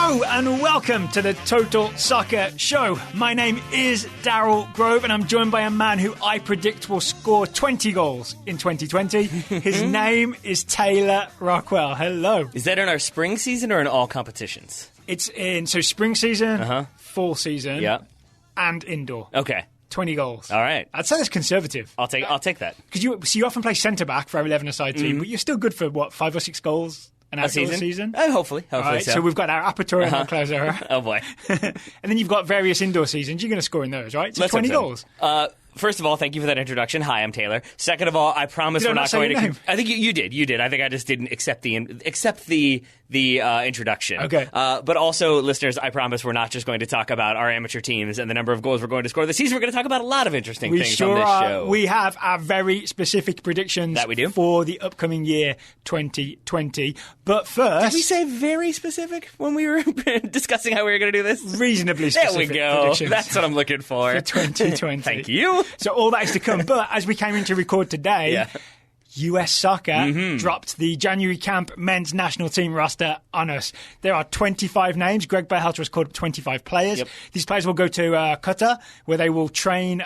Hello and welcome to the Total Soccer Show. My name is Daryl Grove and I'm joined by a man who I predict will score 20 goals in 2020. His name is Taylor Rockwell. Hello. Is that in our spring season or in all competitions? It's in spring season, fall season, and indoor. Okay. 20 goals. All right. I'd say that's conservative. I'll take that. Because you often play centre-back for our 11-a-side team, but you're still good for, 5 or 6 goals an outdoor season? Hopefully All right, so we've got our apertura and our clausura. Oh, boy. And then you've got various indoor seasons. You're going to score in those, right? So Let's 20 goals. First of all, thank you for that introduction. Hi, I'm Taylor. Second of all, I promise we're not going to. I think you did. You did. I think I just didn't accept the introduction. Okay. But also, listeners, I promise we're not just going to talk about our amateur teams and the number of goals we're going to score this season. We're going to talk about a lot of interesting things on this show. We have our very specific predictions that we do for the upcoming year 2020. But first, did we say very specific when we were discussing how we were going to do this? Reasonably specific. There we go. That's what I'm looking for 2020. Thank you. So all that is to come. But as we came in to record today, US Soccer dropped the January camp men's national team roster on us. There are 25 names. Greg Berhalter has called 25 players. Yep. These players will go to Qatar, where they will train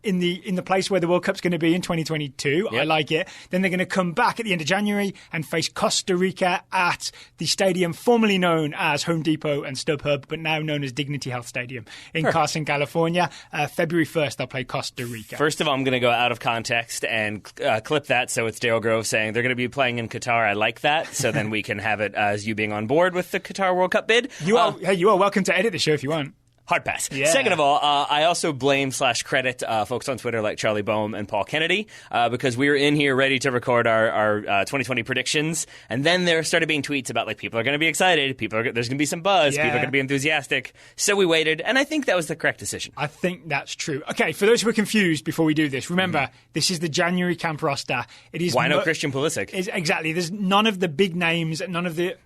in the place where the World Cup's going to be in 2022. Yep. I like it. Then they're going to come back at the end of January and face Costa Rica at the stadium formerly known as Home Depot and StubHub, but now known as Dignity Health Stadium in Carson, California. February 1st, they'll play Costa Rica. First of all, I'm going to go out of context and clip that so it's Dale Grove saying they're going to be playing in Qatar. I like that. So then we can have it as you being on board with the Qatar World Cup bid. You are welcome to edit the show if you want. Hard pass. Yeah. Second of all, I also blame / credit folks on Twitter like Charlie Boehm and Paul Kennedy because we were in here ready to record our 2020 predictions, and then there started being tweets about people are going to be excited, there's going to be some buzz, people are going to be enthusiastic. So we waited, and I think that was the correct decision. I think that's true. Okay, for those who are confused before we do this, remember this is the January camp roster. It is why no Christian Pulisic? Exactly. There's none of the big names,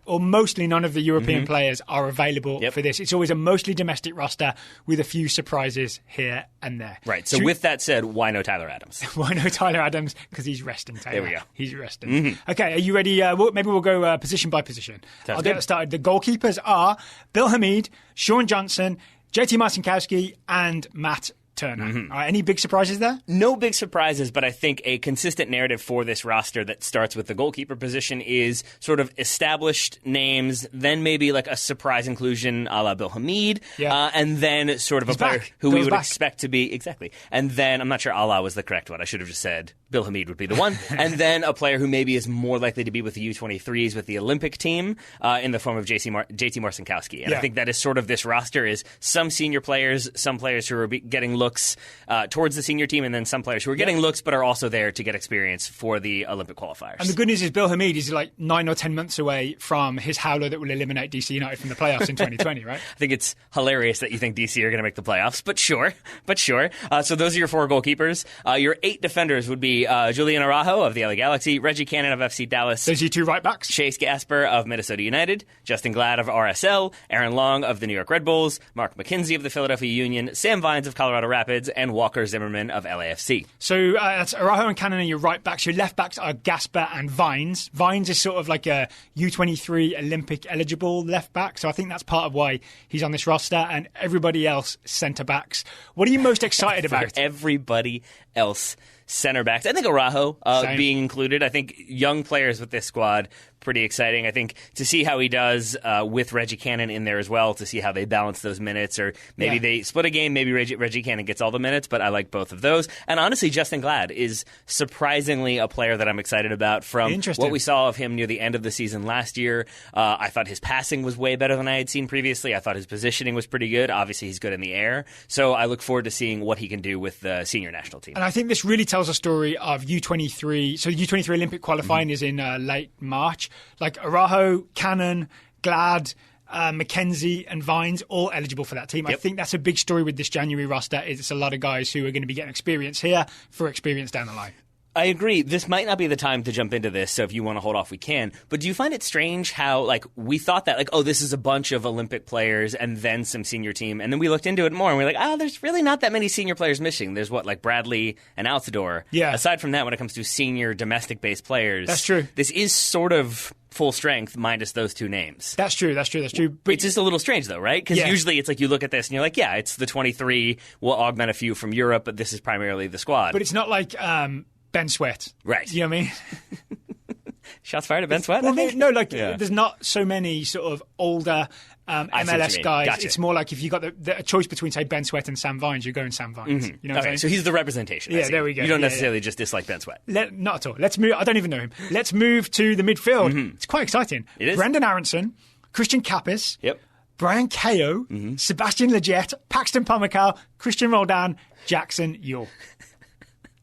mostly none of the European players are available for this. It's always a mostly domestic roster with a few surprises here and there. Right. So with that said, why no Tyler Adams? Why no Tyler Adams? Because he's resting, Taylor. There we go. He's resting. Okay, are you ready? Maybe we'll go position by position. I'll get started. The goalkeepers are Bill Hamid, Sean Johnson, JT Marcinkowski, and Matt Turner. Any big surprises there? No big surprises, but I think a consistent narrative for this roster that starts with the goalkeeper position is sort of established names, then maybe a surprise inclusion a la Bill Hamid, and then sort of a player who we would expect to be, exactly. And then, I'm not sure a la was the correct one. I should have just said Bill Hamid would be the one. And then a player who maybe is more likely to be with the U23s with the Olympic team in the form of JT Marcinkowski. And I think that is sort of this roster is some senior players, some players who are getting looks towards the senior team, and then some players who are getting looks but are also there to get experience for the Olympic qualifiers. And the good news is Bill Hamid is 9 or 10 months away from his howler that will eliminate DC United from the playoffs in 2020, right? I think it's hilarious that you think DC are going to make the playoffs, but sure. So those are your 4 goalkeepers. Your 8 defenders would be Julian Araujo of the LA Galaxy, Reggie Cannon of FC Dallas. Those are your 2 right backs. Chase Gasper of Minnesota United, Justin Glad of RSL, Aaron Long of the New York Red Bulls, Mark McKenzie of the Philadelphia Union, Sam Vines of Colorado Rapids, and Walker Zimmerman of LAFC. So that's Araujo and Cannon are your right backs. Your left backs are Gasper and Vines. Vines is sort of like a U23 Olympic eligible left back, so I think that's part of why he's on this roster, and everybody else centre backs. What are you most excited about? Everybody else center backs. I think Araujo being included. I think young players with this squad, pretty exciting. I think to see how he does with Reggie Cannon in there as well, to see how they balance those minutes, or maybe they split a game, maybe Reggie Cannon gets all the minutes, but I like both of those. And honestly, Justin Glad is surprisingly a player that I'm excited about from what we saw of him near the end of the season last year. I thought his passing was way better than I had seen previously. I thought his positioning was pretty good. Obviously, he's good in the air. So I look forward to seeing what he can do with the senior national team. And I think this really tells a story of U23. So the U23 Olympic qualifying is in late March. Araujo, Cannon, Glad, McKenzie and Vines all eligible for that team. I think that's a big story with this January roster. It's a lot of guys who are going to be getting experience here for experience down the line. I agree. This might not be the time to jump into this, so if you want to hold off, we can. But do you find it strange how, we thought that, this is a bunch of Olympic players and then some senior team, and then we looked into it more, and we're like, there's really not that many senior players missing. There's Bradley and Altidore. Yeah. Aside from that, when it comes to senior domestic-based players. That's true. This is sort of full strength minus those two names. That's true. But it's just a little strange, though, right? Because usually it's like you look at this and you're like, yeah, it's the 23. We'll augment a few from Europe, but this is primarily the squad. But it's not like Ben Sweat. Right. You know what I mean? Shots fired at Ben Sweat? Well, there's not so many sort of older MLS guys. Gotcha. It's more like if you got a choice between, say, Ben Sweat and Sam Vines, you're going Sam Vines. Mm-hmm. You know what I'm saying? So he's the representation. Yeah, there we go. You don't necessarily just dislike Ben Sweat. Not at all. Let's move. I don't even know him. Let's move to the midfield. Mm-hmm. It's quite exciting. It is. Brendan Aronson, Christian Kappes, Yep. Brian Kao, Sebastian Lletget, Paxton Pomykal, Christian Roldan, Jackson Ewell.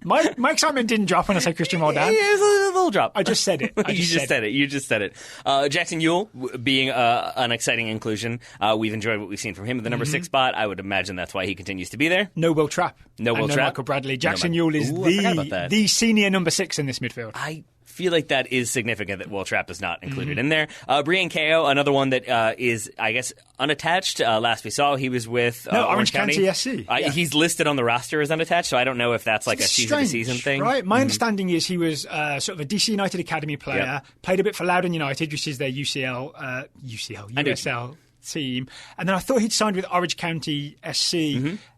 My excitement didn't drop when I said Christian Roldan. Yeah, it was a little drop. I just said it. You just said it. Jackson Ewell being an exciting inclusion. We've enjoyed what we've seen from him at the number 6 spot. I would imagine that's why he continues to be there. No Will Trapp. No Michael Bradley. Jackson Ewell is the senior number 6 in this midfield. I feel like that is significant that Will Trapp is not included in there. Brian Kao, another one that is, I guess, unattached. Last we saw, he was with Orange County SC. He's listed on the roster as unattached, so I don't know if that's like a season-to-season thing. Right? My understanding is he was sort of a DC United Academy player, played a bit for Loudoun United, which is their USL team. And then I thought he'd signed with Orange County SC.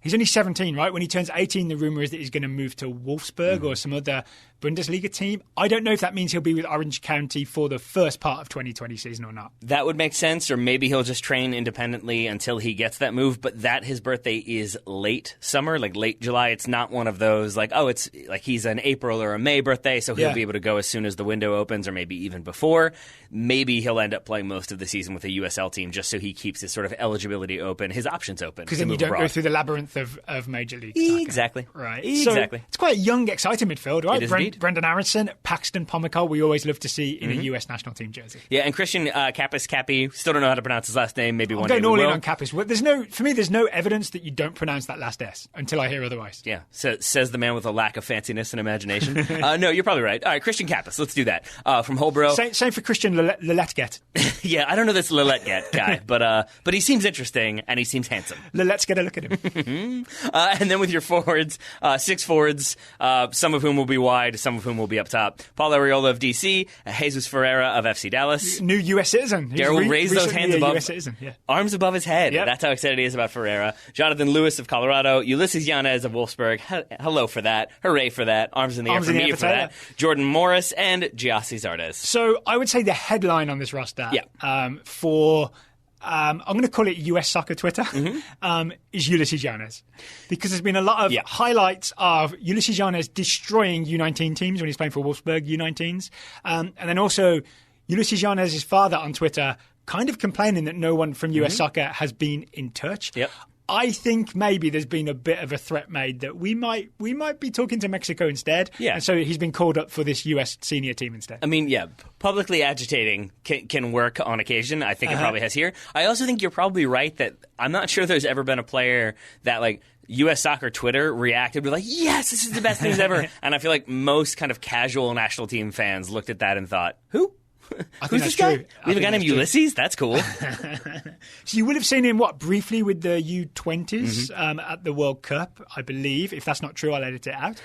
He's only 17, right? When he turns 18, the rumour is that he's going to move to Wolfsburg or some other Bundesliga team. I don't know if that means he'll be with Orange County for the first part of 2020 season or not. That would make sense, or maybe he'll just train independently until he gets that move, but that his birthday is late summer, like late July. It's not one of those like, oh, it's like he's an April or a May birthday, so he'll be able to go as soon as the window opens or maybe even before. Maybe he'll end up playing most of the season with a USL team just so he keeps his sort of eligibility open, his options open. Because then you don't go through the labyrinth of Major League Soccer. Exactly. Right. Exactly. So it's quite a young, exciting midfield, right? It is indeed. Brendan Aronson, Paxton Pomykal, we always love to see in a US national team jersey. Yeah, and Christian Cappy, still don't know how to pronounce his last name. Maybe one day we will. I'm going all in on Cappis. Well, there's no evidence that you don't pronounce that last S until I hear otherwise. Yeah, says the man with a lack of fanciness and imagination. No, you're probably right. All right, Christian Cappis, let's do that. From Holbrook. Same for Christian Lletget. Yeah, I don't know this Lletget guy, but he seems interesting and he seems handsome. Let's get a look at him. And then with your forwards, 6 forwards, some of whom will be wide, some of whom will be up top. Paul Arriola of DC, Jesus Ferreira of FC Dallas. New U.S. citizen. Darryl raised those hands above, arms above his head. Yep. That's how excited he is about Ferreira. Jonathan Lewis of Colorado. Ulysses Yanez of Wolfsburg. Hello for that. Hooray for that. Arms in the air for me for that. Jordan Morris and Giassi Zardes. So I would say the headline on this roster for... I'm going to call it US Soccer Twitter, is Ulysses Yanez. Because there's been a lot of highlights of Ulysses Yanez destroying U19 teams when he's playing for Wolfsburg U19s. And then also Ulysses Yanez's father on Twitter kind of complaining that no one from US Soccer has been in touch. Yep. I think maybe there's been a bit of a threat made that we might be talking to Mexico instead. Yeah. And so he's been called up for this US senior team instead. I mean, publicly agitating can work on occasion. I think it probably has here. I also think you're probably right that I'm not sure there's ever been a player that like U.S. Soccer Twitter reacted with like, yes, this is the best news ever. And I feel like most kind of casual national team fans looked at that and thought, who? Who's this guy? We have a guy named Ulysses? That's cool. So you would have seen him, briefly with the U20s at the World Cup, I believe. If that's not true, I'll edit it out.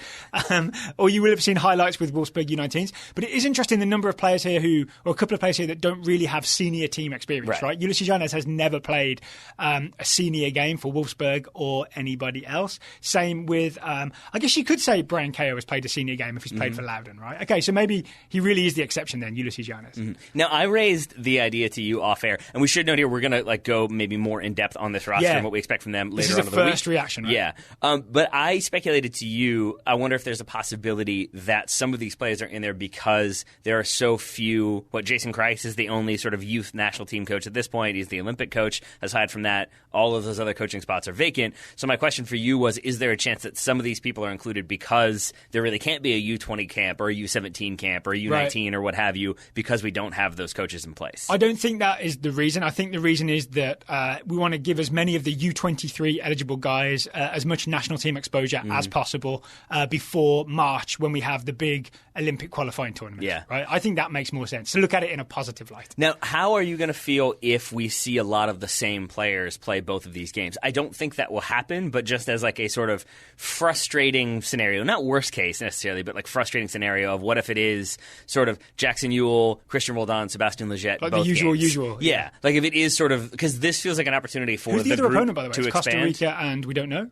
Or you will have seen highlights with Wolfsburg U19s. But it is interesting the number of players here or a couple of players here that don't really have senior team experience, right? Ulysses Yanez has never played a senior game for Wolfsburg or anybody else. Same with, I guess you could say Brian Kao has played a senior game if he's played for Loudoun, right? Okay, so maybe he really is the exception then, Ulysses Yanez. Now, I raised the idea to you off air, and we should note here we're going to go maybe more in depth on this roster and what we expect from them later on in the week. This is the first reaction, right? Yeah. But I speculated to you, I wonder if there's a possibility that some of these players are in there because there are so few. Jason Kreis is the only sort of youth national team coach at this point. He's the Olympic coach. Aside from that, all of those other coaching spots are vacant. So my question for you was, is there a chance that some of these people are included because there really can't be a U20 camp or a U17 camp or a U19 or what have you because we don't have those coaches in place? I don't think that is the reason. I think the reason is that we want to give as many of the U23 eligible guys as much national team exposure as possible before March when we have the big Olympic qualifying tournament. Yeah. Right? I think that makes more sense. So look at it in a positive light. Now, how are you going to feel if we see a lot of the same players play both of these games? I don't think that will happen, but just as like a sort of frustrating scenario, not worst case necessarily, but like frustrating scenario of what if it is sort of Jackson Ewell, Christian Roldan, Sebastian Lletget, like both the games. usual. Yeah, like if it is sort of because this feels like an opportunity for Who's the other group opponent, by the way? to It's expand. Costa Rica and we don't know.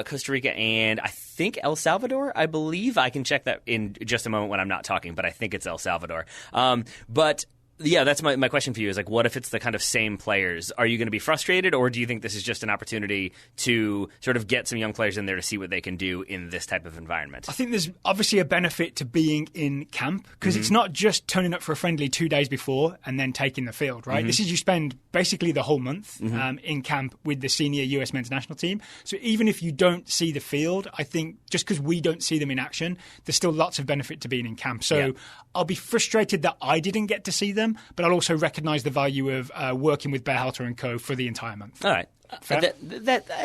Costa Rica and I think El Salvador, I believe. I can check that in just a moment when I'm not talking, but I think it's El Salvador. But yeah, that's my question for you is like, what if it's the kind of same players? Are you going to be frustrated, or do you think this is just an opportunity to sort of get some young players in there to see what they can do in this type of environment? I think there's obviously a benefit to being in camp because it's not just turning up for a friendly 2 days before and then taking the field, right? This is you spend basically the whole month in camp with the senior US men's national team. So even if you don't see the field, I think just because we don't see them in action, there's still lots of benefit to being in camp. So I'll be frustrated that I didn't get to see them, but I'll also recognise the value of working with Berhalter and co for the entire month. All right.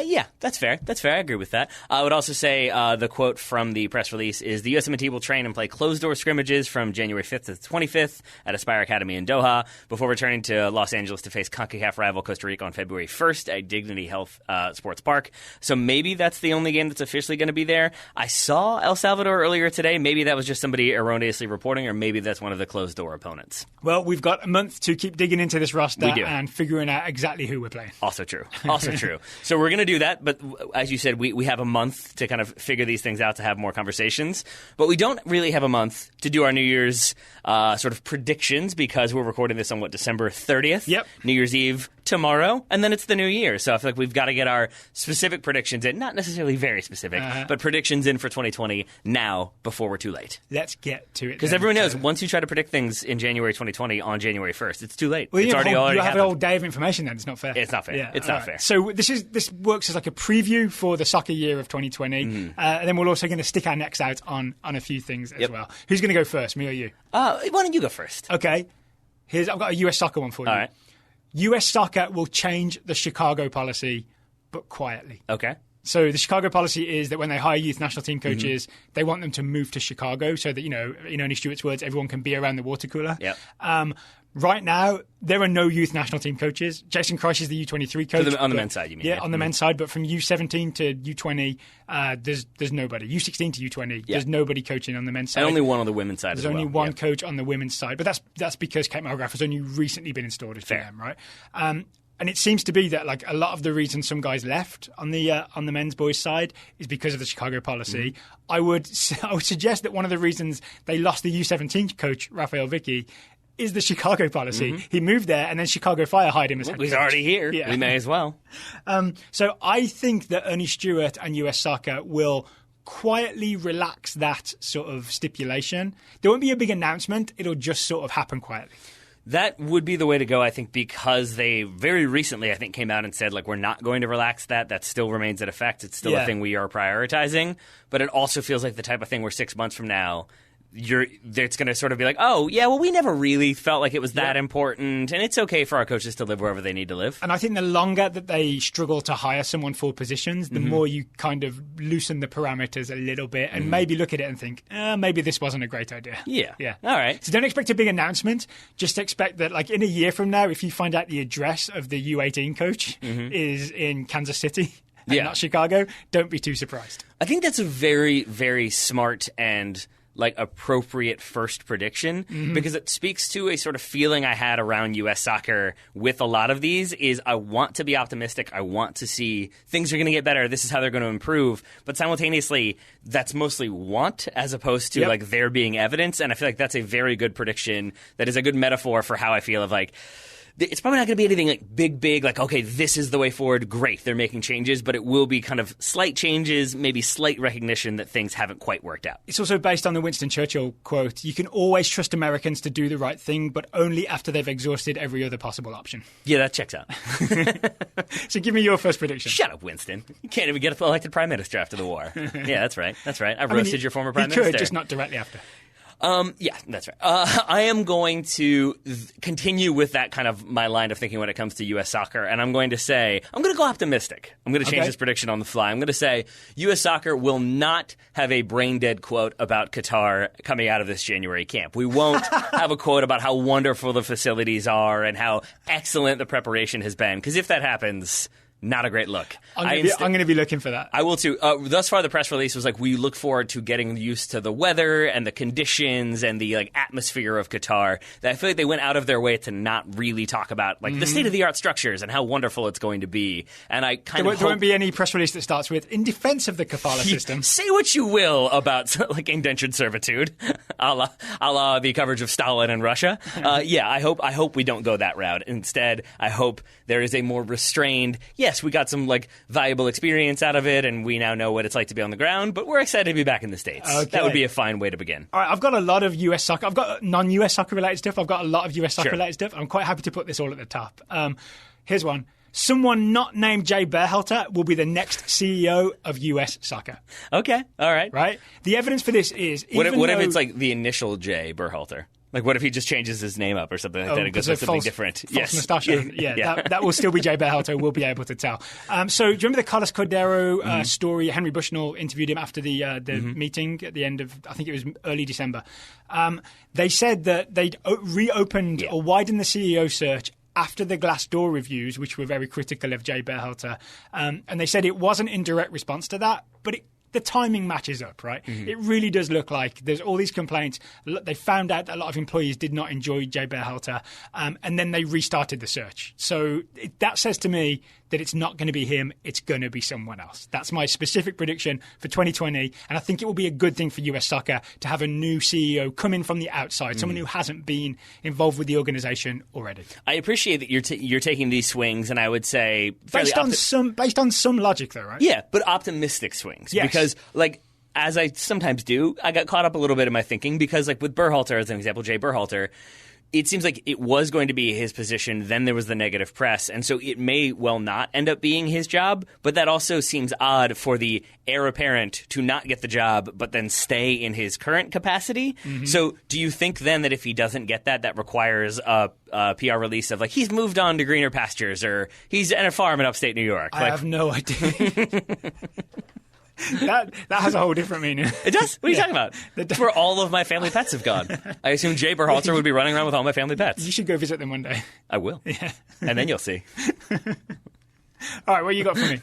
Yeah, that's fair. That's fair. I agree with that. I would also say the quote from the press release is the USMNT will train and play closed-door scrimmages from January 5th to the 25th at Aspire Academy in Doha before returning to Los Angeles to face CONCACAF rival Costa Rica on February 1st at Dignity Health Sports Park. So maybe that's the only game that's officially going to be there. I saw El Salvador earlier today. Maybe that was just somebody erroneously reporting, or maybe that's one of the closed-door opponents. Well, we've got a month to keep digging into this roster We do. and figuring out exactly who we're playing. Also true. Also true. So we're going to do that, but as you said, we have a month to kind of figure these things out, to have more conversations. But we don't really have a month to do our New Year's sort of predictions, because we're recording this on, December 30th? Yep. New Year's Eve tomorrow, and then it's the new year. So I feel like we've got to get our specific predictions in, not necessarily very specific, but predictions in for 2020 now before we're too late. Let's get to it. Because everyone knows once you try to predict things in January 2020 on January 1st, it's too late. Well, it's already you have happened. a whole day of information then. It's not fair. It's not fair. Yeah, it's not fair. So this works as like a preview for the soccer year of 2020. And then we're also going to stick our necks out on a few things as well. Who's going to go first, me or you? Why don't you go first? Okay. I've got a US soccer one for you. All right. US soccer will change the Chicago policy, but quietly. Okay. So the Chicago policy is that when they hire youth national team coaches, they want them to move to Chicago so that, in Ernie Stewart's words, everyone can be around the water cooler. Yep. Right now, there are no youth national team coaches. Jason Kreis is the U23 coach. On the men's side, you mean? Yeah, on the men's side. But from U17 to U20, there's nobody. U16 to U20, there's nobody coaching on the men's side. And only one on the women's side There's as well. only one coach on the women's side. But that's because Kate Malgraff has only recently been installed as GM, right? And it seems to be that like a lot of the reason some guys left on the men's boys side is because of the Chicago policy. I would suggest that one of the reasons they lost the U17 coach Rafael Vicky is the Chicago policy. He moved there, and then Chicago Fire hired him as head coach. He's already here. Yeah. We may as well. So I think that Ernie Stewart and US Soccer will quietly relax that sort of stipulation. There won't be a big announcement. It'll just sort of happen quietly. That would be the way to go, I think, because they very recently, I think, came out and said, we're not going to relax that. That still remains in effect. It's still a thing we are prioritizing. But it also feels like the type of thing where 6 months from now, it's going to sort of be like, oh, yeah, well, we never really felt like it was that important, and it's okay for our coaches to live wherever they need to live. And I think the longer that they struggle to hire someone for positions, the more you kind of loosen the parameters a little bit and maybe look at it and think, maybe this wasn't a great idea. Yeah. All right. So don't expect a big announcement. Just expect that, like, in a year from now, if you find out the address of the U18 coach is in Kansas City and not Chicago, don't be too surprised. I think that's a very, very smart and appropriate first prediction, because it speaks to a sort of feeling I had around U.S. soccer with a lot of these is I want to be optimistic. I want to see things are going to get better. This is how they're going to improve. But simultaneously, that's mostly want as opposed to there being evidence. And I feel like that's a very good prediction. That is a good metaphor for how I feel of it's probably not going to be anything big, okay, this is the way forward. Great, they're making changes, but it will be kind of slight changes, maybe slight recognition that things haven't quite worked out. It's also based on the Winston Churchill quote, you can always trust Americans to do the right thing, but only after they've exhausted every other possible option. Yeah, that checks out. So give me your first prediction. Shut up, Winston. You can't even get elected prime minister after the war. Yeah, that's right. I've roasted your former prime minister. He could, just not directly after. Yeah, that's right. I am going to continue with that kind of my line of thinking when it comes to U.S. soccer, and I'm going to say, I'm going to go optimistic. I'm going to change this prediction on the fly. I'm going to say U.S. soccer will not have a brain-dead quote about Qatar coming out of this January camp. We won't have a quote about how wonderful the facilities are and how excellent the preparation has been, because if that happens, not a great look. I'm going to be looking for that. I will too. Thus far, the press release was like, we look forward to getting used to the weather and the conditions and the atmosphere of Qatar. I feel like they went out of their way to not really talk about the state-of-the-art structures and how wonderful it's going to be. And I kind of there won't be any press release that starts with, in defense of the kafala system. Say what you will about indentured servitude, a la the coverage of Stalin in Russia. I hope we don't go that route. Instead, I hope there is a more restrained, yes, we got some valuable experience out of it, and we now know what it's like to be on the ground, but we're excited to be back in the States. Okay. That would be a fine way to begin. All right, I've got a lot of US soccer. I've got non-US soccer related stuff. I've got a lot of US soccer related stuff. I'm quite happy to put this all at the top. Here's one. Someone not named Jay Berhalter will be the next CEO of US soccer. Okay, all right. Right? The evidence for this is... What if it's the initial J, Berhalter? What if he just changes his name up or something like that? It goes with something different. False moustache. That will still be Jay Berhalter. We'll be able to tell. So do you remember the Carlos Cordero story? Henry Bushnell interviewed him after the meeting at the end of, I think it was early December. They said that they'd reopened or widened the CEO search after the Glassdoor reviews, which were very critical of Jay Berhalter. And they said it wasn't in direct response to that, but the timing matches up, right? It really does look like there's all these complaints. They found out that a lot of employees did not enjoy Jay Berhalter, and then they restarted the search. So that says to me that it's not going to be him, it's going to be someone else. That's my specific prediction for 2020, and I think it will be a good thing for US soccer to have a new CEO come in from the outside, someone who hasn't been involved with the organisation already. I appreciate that you're taking these swings, and I would say... Based on some logic, though, right? Yeah, but optimistic swings. Yes. Because, as I sometimes do, I got caught up a little bit in my thinking because, with Berhalter, as an example, Jay Berhalter, it seems like it was going to be his position, then there was the negative press, and so it may well not end up being his job, but that also seems odd for the heir apparent to not get the job but then stay in his current capacity. So do you think then that if he doesn't get that requires a PR release of he's moved on to greener pastures or he's at a farm in upstate New York? I have no idea. That has a whole different meaning. It does? What are you talking about? That's where all of my family pets have gone. I assume Jay Berhalter would be running around with all my family pets. You should go visit them one day. I will. Yeah. And then you'll see. All right, what you got for me?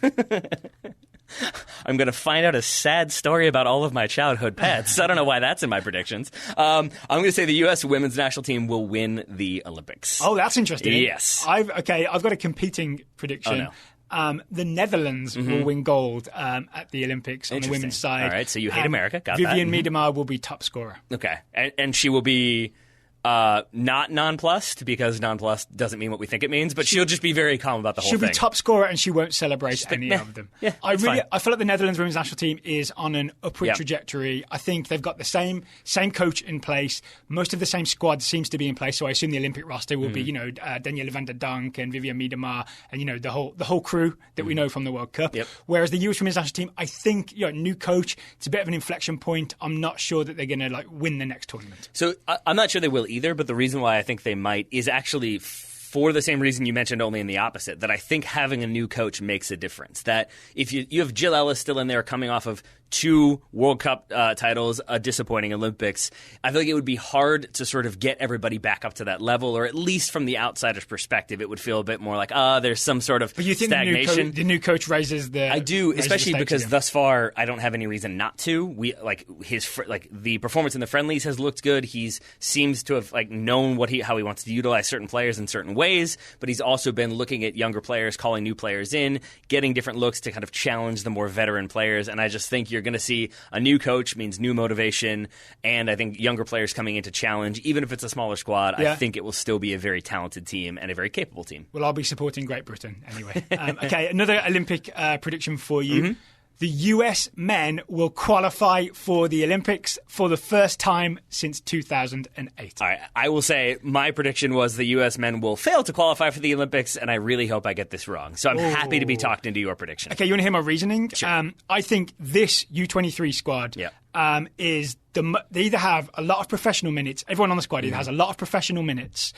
I'm going to find out a sad story about all of my childhood pets. I don't know why that's in my predictions. I'm going to say the U.S. women's national team will win the Olympics. Oh, that's interesting. Yes. I've got a competing prediction. Oh, no. The Netherlands will win gold at the Olympics on the women's side. All right, so you hate America. Got Vivian that. Miedema will be top scorer. Okay, and she will be not nonplussed because nonplussed doesn't mean what we think it means, but she'll just be very calm about the whole thing. She'll be top scorer and she won't celebrate any of them. Yeah, I feel like the Netherlands women's national team is on an upward trajectory. I think they've got the same coach in place. Most of the same squad seems to be in place. So I assume the Olympic roster will be, Danielle van der Donk and Vivian Miedema and the whole crew that we know from the World Cup. Yep. Whereas the US women's national team, I think new coach. It's a bit of an inflection point. I'm not sure that they're going to win the next tournament. So I'm not sure they will either. But the reason why I think they might is actually for the same reason you mentioned, only in the opposite, that I think having a new coach makes a difference. That if you have Jill Ellis still in there coming off of 2 World Cup titles, a disappointing Olympics, I feel like it would be hard to sort of get everybody back up to that level, or at least from the outsider's perspective, it would feel a bit more like, there's some sort of but you think stagnation. The new coach raises the... I do, especially because again. Thus far, I don't have any reason not to. The performance in the friendlies has looked good. He seems to have known how he wants to utilize certain players in certain ways, but he's also been looking at younger players, calling new players in, getting different looks to kind of challenge the more veteran players, and I just think you're going to see a new coach means new motivation, and I think younger players coming in to challenge, even if it's a smaller squad, I think it will still be a very talented team and a very capable team. Well, I'll be supporting Great Britain anyway. Okay, another Olympic prediction for you. The US men will qualify for the Olympics for the first time since 2008. All right, I will say my prediction was the US men will fail to qualify for the Olympics, and I really hope I get this wrong. So I'm happy to be talked into your prediction. Okay, you want to hear my reasoning? Sure. I think this U23 squad is they either have a lot of professional minutes, everyone on the squad either has a lot of professional minutes,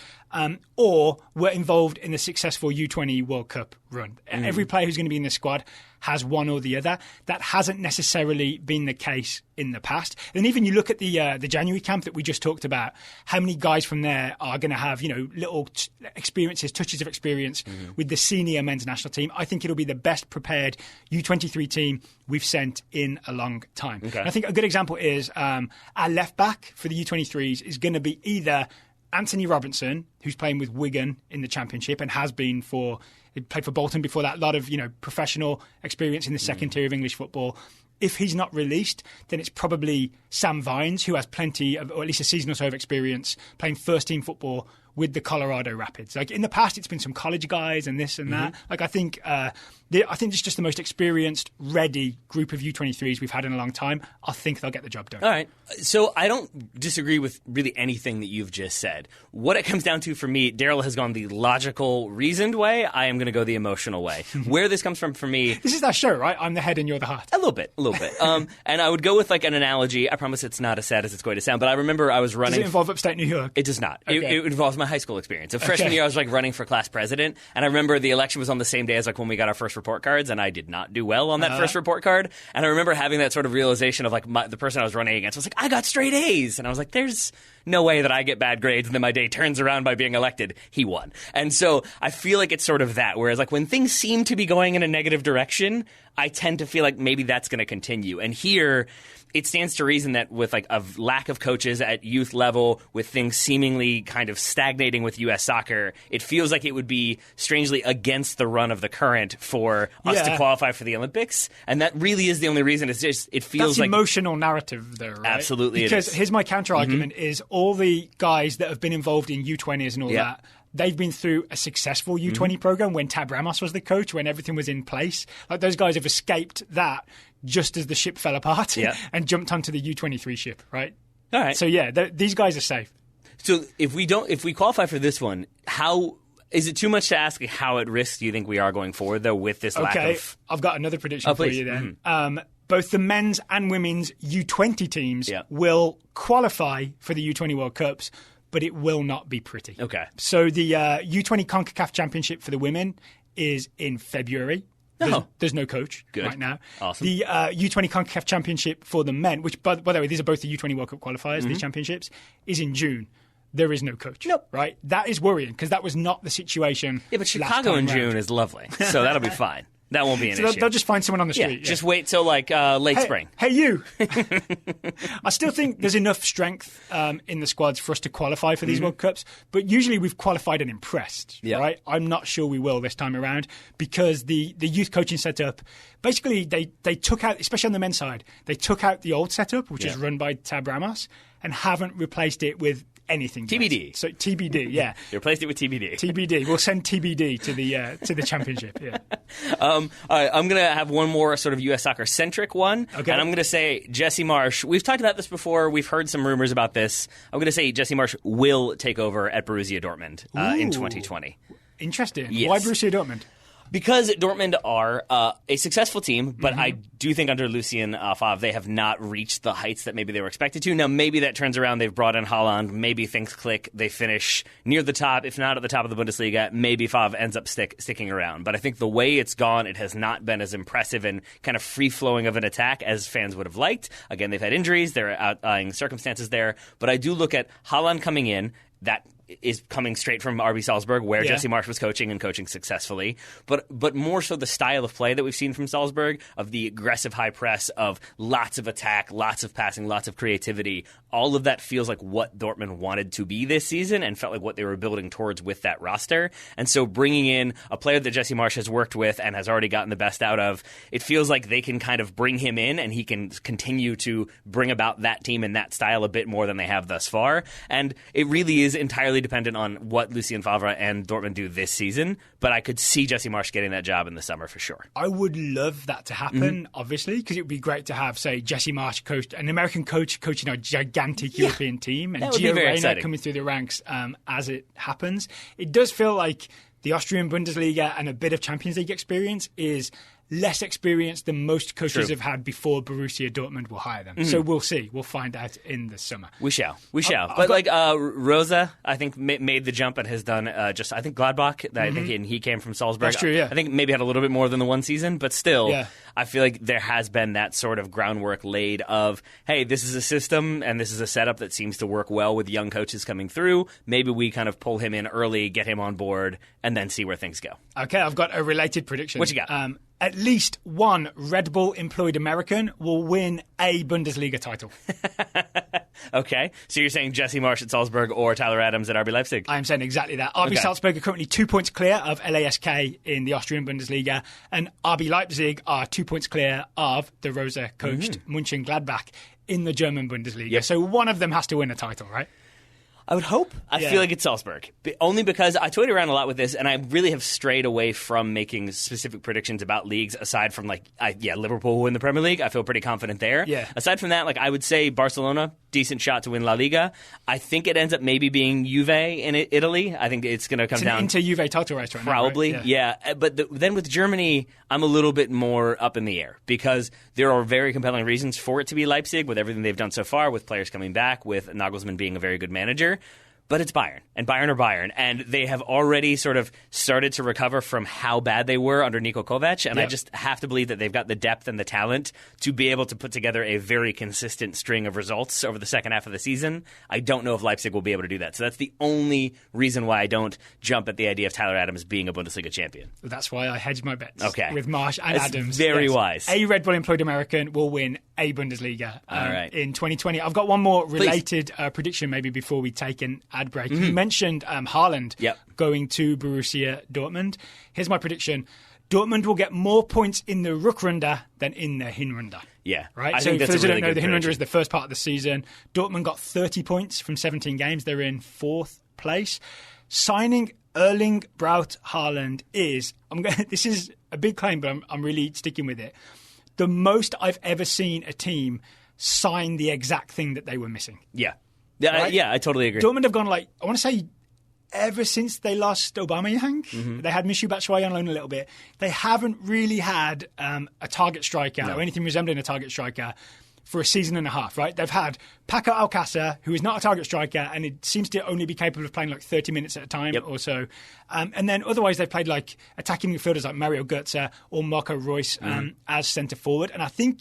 or were involved in the successful U20 World Cup run. Every player who's going to be in the squad has one or the other. That hasn't necessarily been the case in the past. And even you look at the January camp that we just talked about, how many guys from there are going to have, little experiences, touches of experience with the senior men's national team. I think it'll be the best prepared U23 team we've sent in a long time. Okay. I think a good example is our left back for the U23s is going to be either Anthony Robinson, who's playing with Wigan in the Championship and has been he played for Bolton before that, a lot of professional experience in the second tier of English football. If he's not released, then it's probably Sam Vines, who has plenty of, or at least a season or so of experience playing first-team football with the Colorado Rapids. Like in the past, it's been some college guys and this and that. Like I think it's just the most experienced, ready group of U23s we've had in a long time. I think they'll get the job done. All right. So I don't disagree with really anything that you've just said. What it comes down to for me, Daryl has gone the logical, reasoned way. I am going to go the emotional way. Where this comes from for me... This is that show, right? I'm the head and you're the heart. A little bit. And I would go with like an analogy. I promise it's not as sad as it's going to sound, but I remember I was running... Does it involve upstate New York? It does not. Okay. It involves my high school experience. So freshman year, I was like running for class president, and I remember the election was on the same day as like when we got our first report cards, and I did not do well on that first report card. And I remember having that sort of realization of like the person I was running against. I was like, I got straight A's, and I was like, there's no way that I get bad grades, and then my day turns around by being elected. He won. And so I feel like it's sort of that, whereas like when things seem to be going in a negative direction, I tend to feel like maybe that's going to continue. And here, it stands to reason that with like a lack of coaches at youth level, with things seemingly kind of stagnating with U.S. soccer, it feels like it would be strangely against the run of the current for us to qualify for the Olympics. And that really is the only reason. It's just, it feels That's like... emotional narrative there, right? Absolutely because it is. Here's my counter-argument is all the guys that have been involved in U20s and all that, they've been through a successful U20 program when Tab Ramos was the coach, when everything was in place. Like those guys have escaped that just as the ship fell apart and jumped onto the U23 ship, right? All right. So these guys are safe. So if we qualify for this one, how is it too much to ask how at risk do you think we are going forward though with this lack of... I've got another prediction for you then. Both the men's and women's U20 teams will qualify for the U20 World Cups, but it will not be pretty. Okay. So the U20 CONCACAF Championship for the women is in February. There's no coach right now. Awesome. The U20 CONCACAF Championship for the men, which, by the way, these are both the U20 World Cup qualifiers, these championships, is in June. There is no coach. Right? That is worrying because that was not the situation. Yeah, but Chicago in June is lovely, so that'll be fine. That won't be an issue. They'll just find someone on the street. Just wait till like late spring. Hey, you! I still think there's enough strength in the squads for us to qualify for these World Cups, but usually we've qualified and impressed, right? I'm not sure we will this time around because the youth coaching setup, basically they took out, especially on the men's side, they took out the old setup, which is run by Tab Ramos, and haven't replaced it with anything. TBD. So TBD, yeah. You replaced it with TBD. TBD. We'll send TBD to the championship. Yeah. All right. I'm going to have one more sort of U.S. soccer centric one, and I'm going to say Jesse Marsch. We've talked about this before. We've heard some rumors about this. I'm going to say Jesse Marsch will take over at Borussia Dortmund in 2020. Interesting. Yes. Why Borussia Dortmund? Because Dortmund are a successful team, but I do think under Lucien Favre they have not reached the heights that maybe they were expected to. Now, maybe that turns around. They've brought in Haaland. Maybe things click. They finish near the top, if not at the top of the Bundesliga. Maybe Favre ends up sticking around. But I think the way it's gone, it has not been as impressive and kind of free-flowing of an attack as fans would have liked. Again, they've had injuries. There are outlying circumstances there. But I do look at Haaland coming in. That is coming straight from RB Salzburg, where Jesse Marsch was coaching and coaching successfully. But more so the style of play that we've seen from Salzburg, of the aggressive high press, of lots of attack, lots of passing, lots of creativity. All of that feels like what Dortmund wanted to be this season and felt like what they were building towards with that roster. And so bringing in a player that Jesse Marsch has worked with and has already gotten the best out of, it feels like they can kind of bring him in and he can continue to bring about that team and that style a bit more than they have thus far. And it really is entirely dependent on what Lucien Favre and Dortmund do this season, but I could see Jesse Marsch getting that job in the summer for sure. I would love that to happen, obviously, because it would be great to have, say, Jesse Marsch coached, an American coach coaching a gigantic European team, and Gio Reyna coming through the ranks as it happens. It does feel like the Austrian Bundesliga and a bit of Champions League experience is less experience than most coaches have had before Borussia Dortmund will hire them. So we'll see. We'll find out in the summer. We shall. But Rosa, I think, made the jump and has done I think Gladbach. I think he came from Salzburg. That's true, yeah. I think maybe had a little bit more than the one season, but still, I feel like there has been that sort of groundwork laid of, hey, this is a system and this is a setup that seems to work well with young coaches coming through. Maybe we kind of pull him in early, get him on board, and then see where things go. Okay, I've got a related prediction. What you got? At least one Red Bull employed American will win a Bundesliga title. Okay, so you're saying Jesse Marsch at Salzburg or Tyler Adams at RB Leipzig? I am saying exactly that. RB Salzburg are currently 2 points clear of LASK in the Austrian Bundesliga, and RB Leipzig are 2 points clear of the Rosa-coached Mönchengladbach in the German Bundesliga. Yep. So one of them has to win a title, right? I would hope. I feel like it's Salzburg. Only because I toyed around a lot with this, and I really have strayed away from making specific predictions about leagues, aside from, Liverpool will win the Premier League. I feel pretty confident there. Yeah. Aside from that, I would say Barcelona, decent shot to win La Liga. I think it ends up maybe being Juve in Italy. I think it's going to come down. It's an Inter-Juve title race right now, probably, right? yeah. But then with Germany, I'm a little bit more up in the air because there are very compelling reasons for it to be Leipzig with everything they've done so far, with players coming back, with Nagelsmann being a very good manager. But it's Bayern, and Bayern are Bayern, and they have already sort of started to recover from how bad they were under Niko Kovac, and I just have to believe that they've got the depth and the talent to be able to put together a very consistent string of results over the second half of the season. I don't know if Leipzig will be able to do that, so that's the only reason why I don't jump at the idea of Tyler Adams being a Bundesliga champion. That's why I hedged my bets with Marsch and Adams. Very wise. A Red Bull employed American will win a Bundesliga in 2020. I've got one more related prediction maybe before we take an ad break. You mentioned Haaland going to Borussia Dortmund. Here's my prediction. Dortmund will get more points in the Rückrunde than in the Hinrunde. Yeah. Right? I So think for that's those a who really don't know, the good Hinrunde prediction. is the first part of the season. Dortmund got 30 points from 17 games. They're in fourth place. Signing Erling Braut Haaland is, this is a big claim, but I'm really sticking with it, the most I've ever seen a team sign the exact thing that they were missing. Yeah. Right? I totally agree. Dortmund have gone I want to say, ever since they lost Aubameyang, they had Michy Batshuayi on loan a little bit. They haven't really had a target striker or anything resembling a target striker for a season and a half, right? They've had Paco Alcácer, who is not a target striker, and it seems to only be capable of playing 30 minutes at a time or so. And then otherwise they've played attacking midfielders like Mario Götze or Marco Reus as centre forward. And I think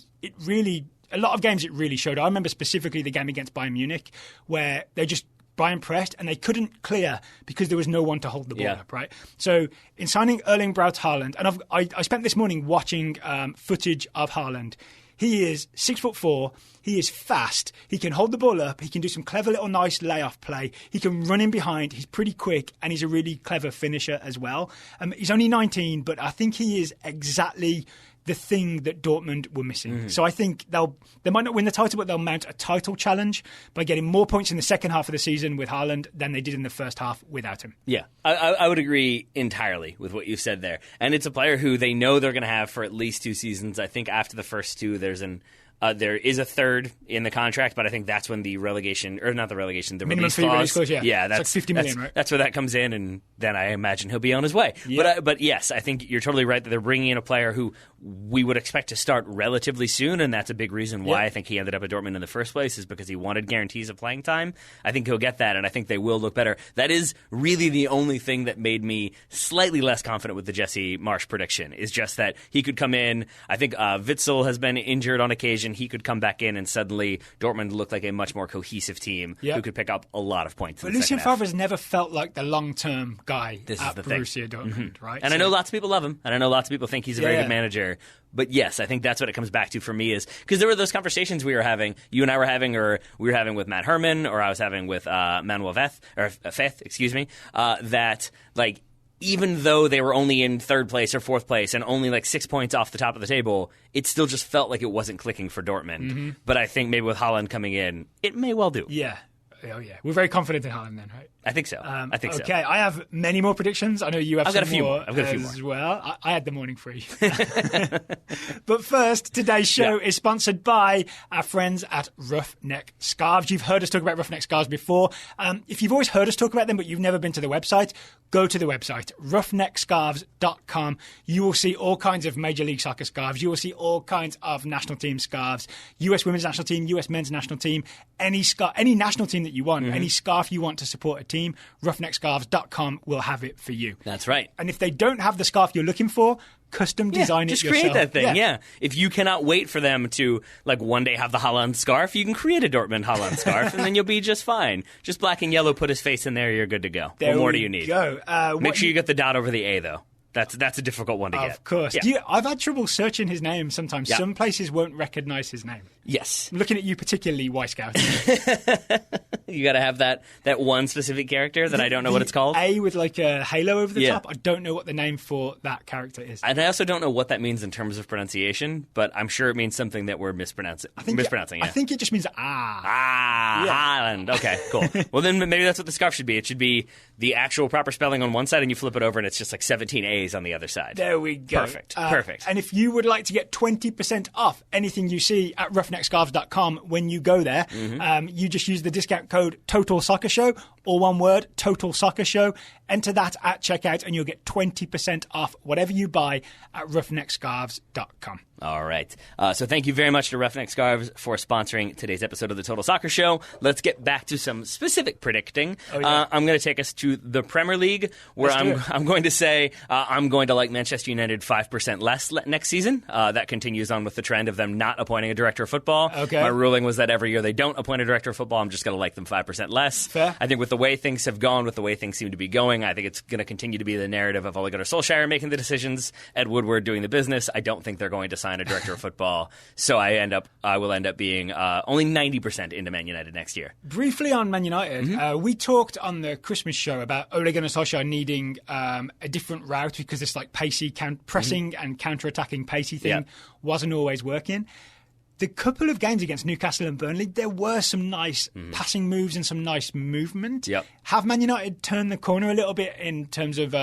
a lot of games it really showed. I remember specifically the game against Bayern Munich where they just Bayern pressed and they couldn't clear because there was no one to hold the ball up, right? So in signing Erling Braut Haaland, and I spent this morning watching footage of Haaland. He is 6'4". He is fast. He can hold the ball up. He can do some clever little nice layoff play. He can run in behind. He's pretty quick, and he's a really clever finisher as well. He's only 19, but I think he is exactly the thing that Dortmund were missing. So I think they might not win the title, but they'll mount a title challenge by getting more points in the second half of the season with Haaland than they did in the first half without him. Yeah, I would agree entirely with what you said there. And it's a player who they know they're going to have for at least 2 seasons. I think after the first 2, there is a third in the contract, but I think that's when the relegation, or not the relegation, the minimum release fee clause. Release clause, yeah, that's 50 million, right? That's where that comes in, and then I imagine he'll be on his way. Yeah. But yes, I think you're totally right that they're bringing in a player who we would expect to start relatively soon, and that's a big reason why I think he ended up at Dortmund in the first place, is because he wanted guarantees of playing time. I think he'll get that, and I think they will look better. That is really the only thing that made me slightly less confident with the Jesse Marsch prediction, is just that he could come in. I think Witsel has been injured on occasion. He could come back in, and suddenly Dortmund looked like a much more cohesive team who could pick up a lot of points. But Lucien Favre's never felt like the long-term guy at Borussia thing. Dortmund, right? And I know lots of people love him, and I know lots of people think he's a very good manager. But yes, I think that's what it comes back to for me, is because there were those conversations we were having, you and I were having, or we were having with Matt Herman, or I was having with Manuel Feth, that even though they were only in third place or fourth place and only 6 points off the top of the table, it still just felt like it wasn't clicking for Dortmund. But I think maybe with Haaland coming in, it may well do. Yeah. Oh, yeah. We're very confident in Haaland then, right? I think so. Okay, I have many more predictions. I know you have some more I've got a few more as well. I had the morning free. But first, today's show is sponsored by our friends at Roughneck Scarves. You've heard us talk about Roughneck Scarves before. If you've always heard us talk about them, but you've never been to the website, go to the website, roughneckscarves.com. You will see all kinds of Major League Soccer scarves. You will see all kinds of national team scarves, US Women's National Team, US Men's National Team, any national team that you want, any scarf you want to support a team, roughneckscarves.com will have it for you. That's right. And if they don't have the scarf you're looking for, custom design it just yourself. Create that thing, yeah. If you cannot wait for them to, like, one day have the Haaland scarf, you can create a Dortmund Haaland scarf, and then you'll be just fine. Just black and yellow, put his face in there, you're good to go. What more do you need? Make sure you get the dot over the A, though. That's a difficult one to get. Of course. Yeah. I've had trouble searching his name sometimes. Yeah. Some places won't recognize his name. Yes. I'm looking at you particularly, Y Scout. You got to have that one specific character that I don't know what it's called. A with like a halo over the top. I don't know what the name for that character is. And I also don't know what that means in terms of pronunciation, but I'm sure it means something that we're mispronouncing. I think it just means Haaland. Okay, cool. Well, then maybe that's what the scarf should be. It should be the actual proper spelling on one side, and you flip it over, and it's just like 17 A's on the other side. There we go. Perfect. And if you would like to get 20% off anything you see at roughneckscarves.com when you go there, you just use the discount code Total Soccer Show, or one word, Total Soccer Show. Enter that at checkout, and you'll get 20% off whatever you buy at roughneckscarves.com. All right. So thank you very much to Roughneck Scarves for sponsoring today's episode of the Total Soccer Show. Let's get back to some specific predicting. I'm going to take us to the Premier League, where I'm going to say I'm going to like Manchester United 5% less next season. That continues on with the trend of them not appointing a director of football. Okay. My ruling was that every year they don't appoint a director of football, I'm just going to like them 5% less. Fair. I think with the way things have gone, with the way things seem to be going, I think it's going to continue to be the narrative of Ole Gunnar Solskjaer making the decisions, Ed Woodward doing the business. I don't think they're going to sign a director of football, so I will end up being only 90% into Man United next year. Briefly on Man United, we talked on the Christmas show about Ole Gunnar Solskjaer needing a different route because this like pacey pressing and counter-attacking pacey thing wasn't always working. The couple of games against Newcastle and Burnley, there were some nice passing moves and some nice movement. Yep. Have Man United turned the corner a little bit in terms of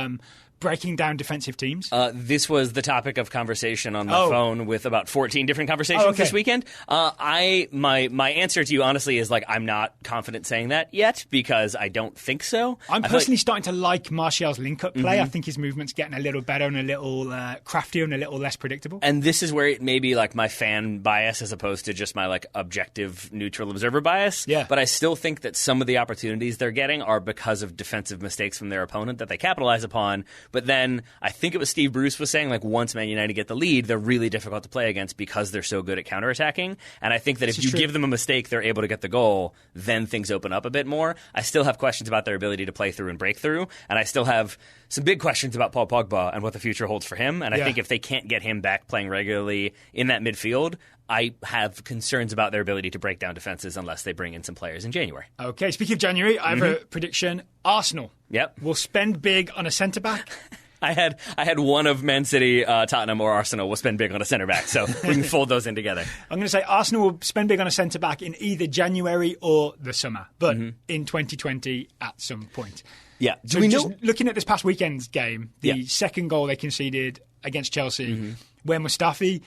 breaking down defensive teams? This was the topic of conversation on the phone with about 14 different conversations this weekend. My answer to you, honestly, is like I'm not confident saying that yet because I don't think so. I'm personally starting to like Martial's link-up play. I think his movement's getting a little better and a little craftier and a little less predictable. And this is where it may be like my fan bias as opposed to just my like objective neutral observer bias. Yeah. But I still think that some of the opportunities they're getting are because of defensive mistakes from their opponent that they capitalize upon. But then I think it was Steve Bruce was saying, like, once Man United get the lead, they're really difficult to play against because they're so good at counterattacking. And I think that if you give them a mistake, they're able to get the goal, then things open up a bit more. I still have questions about their ability to play through and break through. And I still have some big questions about Paul Pogba and what the future holds for him. And I think if they can't get him back playing regularly in that midfield, I have concerns about their ability to break down defenses unless they bring in some players in January. Okay, speaking of January, I have a prediction. Arsenal will spend big on a centre-back. I had one of Man City, Tottenham, or Arsenal will spend big on a centre-back, so we can fold those in together. I'm going to say Arsenal will spend big on a centre-back in either January or the summer, but in 2020 at some point. Yeah. So looking at this past weekend's game, the second goal they conceded against Chelsea, where Mustafi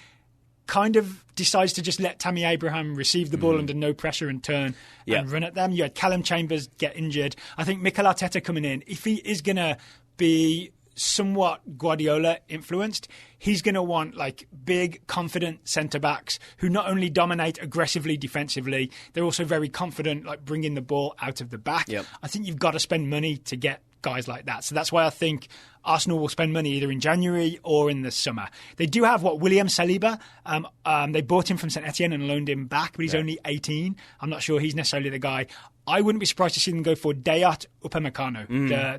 kind of decides to just let Tammy Abraham receive the ball under no pressure and turn and run at them. You had Callum Chambers get injured. I think Mikel Arteta coming in, if he is going to be somewhat Guardiola influenced, he's going to want like big, confident centre-backs who not only dominate aggressively defensively, they're also very confident like bringing the ball out of the back. I think you've got to spend money to get guys like that. So that's why I think Arsenal will spend money either in January or in the summer. They do have William Saliba. They bought him from St Etienne and loaned him back, but he's only 18. I'm not sure he's necessarily the guy. I wouldn't be surprised to see them go for Dayot Upamecano,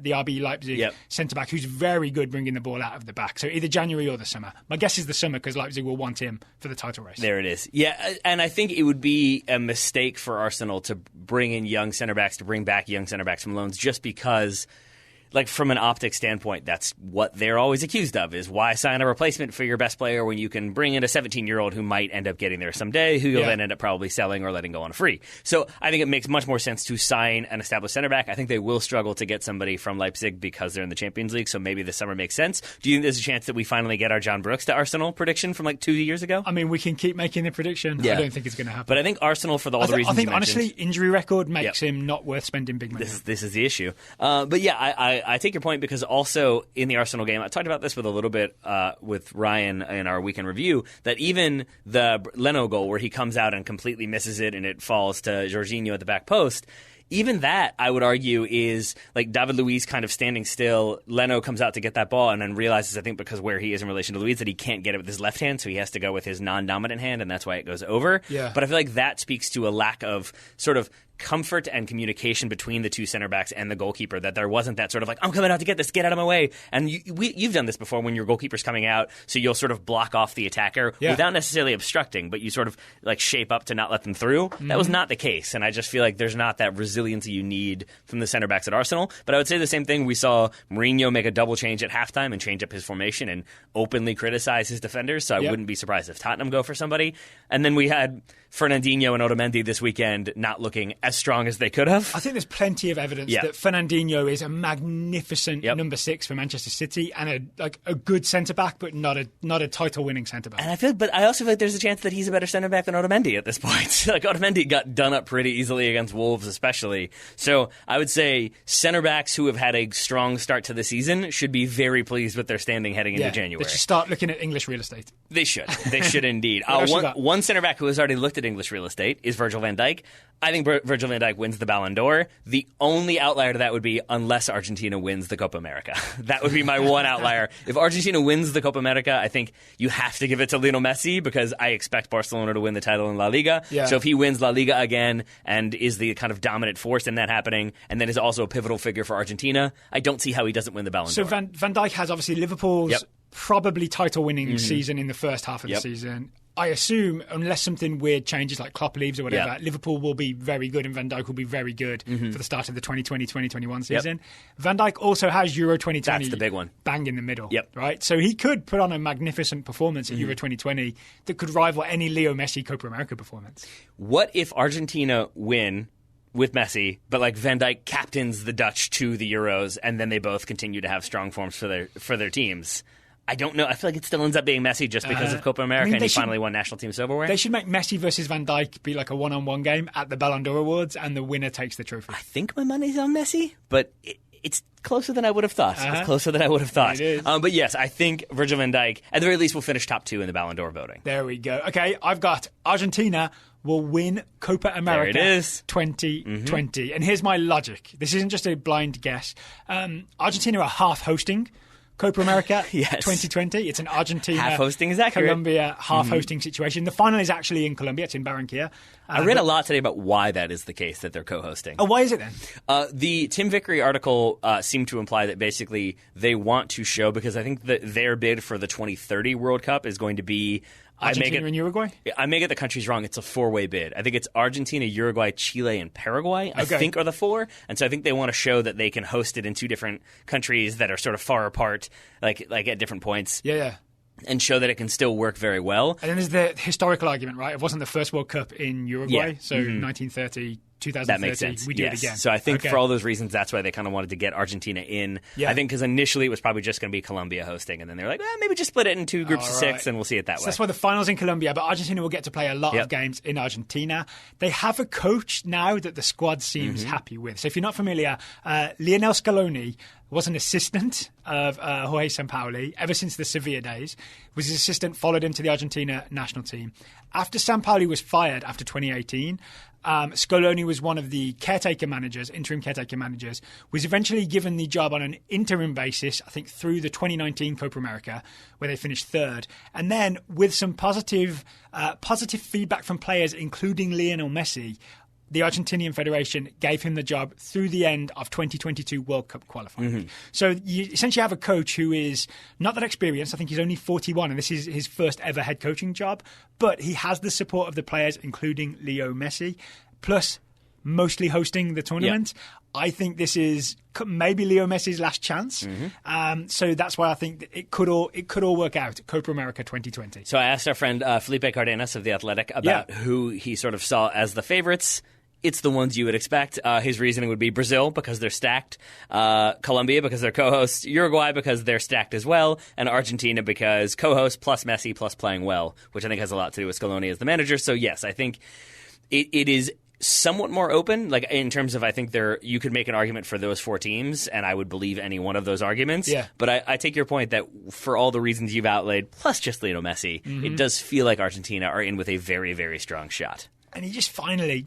the RB Leipzig centre-back, who's very good bringing the ball out of the back. So either January or the summer. My guess is the summer because Leipzig will want him for the title race. There it is. Yeah, and I think it would be a mistake for Arsenal to bring in young centre-backs, to bring back young centre-backs from loans just because, like, from an optic standpoint, that's what they're always accused of, is why sign a replacement for your best player when you can bring in a 17-year-old who might end up getting there someday, who you'll then end up probably selling or letting go on a free. So I think it makes much more sense to sign an established center back. I think they will struggle to get somebody from Leipzig because they're in the Champions League, so maybe this summer makes sense. Do you think there's a chance that we finally get our John Brooks to Arsenal prediction from like 2 years ago? I mean, we can keep making the prediction. I don't think it's going to happen. But I think Arsenal, for all the reasons I think, you mentioned, honestly, injury record makes him not worth spending big money. This is the issue. But yeah, I take your point because also in the Arsenal game, I talked about this with a little bit with Ryan in our weekend review, that even the Leno goal where he comes out and completely misses it and it falls to Jorginho at the back post, even that, I would argue, is like David Luiz kind of standing still. Leno comes out to get that ball and then realizes, I think, because where he is in relation to Luiz, that he can't get it with his left hand, so he has to go with his non-dominant hand, and that's why it goes over. Yeah. But I feel like that speaks to a lack of sort of comfort and communication between the two center backs and the goalkeeper, that there wasn't that sort of like, I'm coming out to get this, get out of my way. And you've done this before when your goalkeeper's coming out, so you'll sort of block off the attacker without necessarily obstructing, but you sort of like shape up to not let them through. That was not the case, and I just feel like there's not that resiliency you need from the center backs at Arsenal. But I would say the same thing. We saw Mourinho make a double change at halftime and change up his formation and openly criticize his defenders, so I wouldn't be surprised if Tottenham go for somebody. And then we had Fernandinho and Otamendi this weekend not looking as strong as they could have. I think there's plenty of evidence that Fernandinho is a magnificent number 6 for Manchester City and a good centre-back, but not a title-winning centre-back. And I also feel like there's a chance that he's a better centre-back than Otamendi at this point. Like, Otamendi got done up pretty easily against Wolves especially. So I would say centre-backs who have had a strong start to the season should be very pleased with their standing heading into January. They should start looking at English real estate. They should. They should indeed. One centre-back who has already looked at English real estate is Virgil van Dijk. I think Virgil van Dijk wins the Ballon d'Or. The only outlier to that would be unless Argentina wins the Copa America. That would be my one outlier. If Argentina wins the Copa America, I think you have to give it to Lionel Messi, because I expect Barcelona to win the title in La Liga. Yeah. So if he wins La Liga again and is the kind of dominant force in that happening, and then is also a pivotal figure for Argentina, I don't see how he doesn't win the Ballon d'Or. So Van Dijk has obviously Liverpool's probably title-winning season in the first half of the season. I assume, unless something weird changes, like Klopp leaves or whatever, Liverpool will be very good and Van Dijk will be very good for the start of the 2020-2021 season. Van Dijk also has Euro 2020. That's the big one. Bang in the middle. Right? So he could put on a magnificent performance at Euro 2020 that could rival any Leo Messi Copa America performance. What if Argentina win with Messi, but like Van Dijk captains the Dutch to the Euros, and then they both continue to have strong forms for their teams? I don't know. I feel like it still ends up being Messi just because of Copa America, and he finally won national team silverware. They should make Messi versus Van Dijk be like a one-on-one game at the Ballon d'Or Awards, and the winner takes the trophy. I think my money's on Messi, but it's closer than I would have thought. It's closer than I would have thought. It is. But yes, I think Virgil van Dijk, at the very least, will finish top 2 in the Ballon d'Or voting. There we go. Okay, I've got Argentina will win Copa America 2020. And here's my logic. This isn't just a blind guess. Argentina are half hosting Copa America 2020. It's an Argentina half hosting is accurate. Colombia half hosting situation. The final is actually in Colombia. It's in Barranquilla. I read a lot today about why that is the case, that they're co-hosting. Oh, why is it then? The Tim Vickery article seemed to imply that basically they want to show, because I think that their bid for the 2030 World Cup is going to be Argentina and Uruguay? I may get the countries wrong. It's a 4-way bid. I think it's Argentina, Uruguay, Chile, and Paraguay, I think, are the 4. And so I think they want to show that they can host it in 2 different countries that are sort of far apart, like at different points. Yeah. And show that it can still work very well. And then there's the historical argument, right? It wasn't the first World Cup in Uruguay, so 1930... 2030, that makes sense. We do it again. So I think for all those reasons, that's why they kind of wanted to get Argentina in. I think because initially it was probably just going to be Colombia hosting, and then they're like, maybe just split it in 2 groups of 6, and we'll see it that way. That's why the final's in Colombia, but Argentina will get to play a lot of games in Argentina. They have a coach now that the squad seems happy with. So if you're not familiar, Lionel Scaloni was an assistant of Jorge Sampaoli ever since the Sevilla days. Was his assistant, followed him to the Argentina national team. After Sampaoli was fired after 2018, Scaloni was one of the interim caretaker managers, was eventually given the job on an interim basis, I think through the 2019 Copa America, where they finished 3rd. And then with some positive feedback from players, including Lionel Messi, the Argentinian Federation gave him the job through the end of 2022 World Cup qualifying. So you essentially have a coach who is not that experienced. I think he's only 41, and this is his first ever head coaching job. But he has the support of the players, including Leo Messi, plus mostly hosting the tournament. I think this is maybe Leo Messi's last chance. So that's why I think that it could all work out. Copa America 2020. So I asked our friend Felipe Cardenas of The Athletic about who he sort of saw as the favorites. It's the ones you would expect. His reasoning would be Brazil, because they're stacked, Colombia, because they're co-hosts, Uruguay, because they're stacked as well, and Argentina, because co-host plus Messi plus playing well, which I think has a lot to do with Scaloni as the manager. So, yes, I think it is somewhat more open, like in terms of, I think you could make an argument for those 4 teams, and I would believe any one of those arguments. But I take your point that for all the reasons you've outlaid, plus just Lionel Messi, it does feel like Argentina are in with a very, very strong shot. And he just finally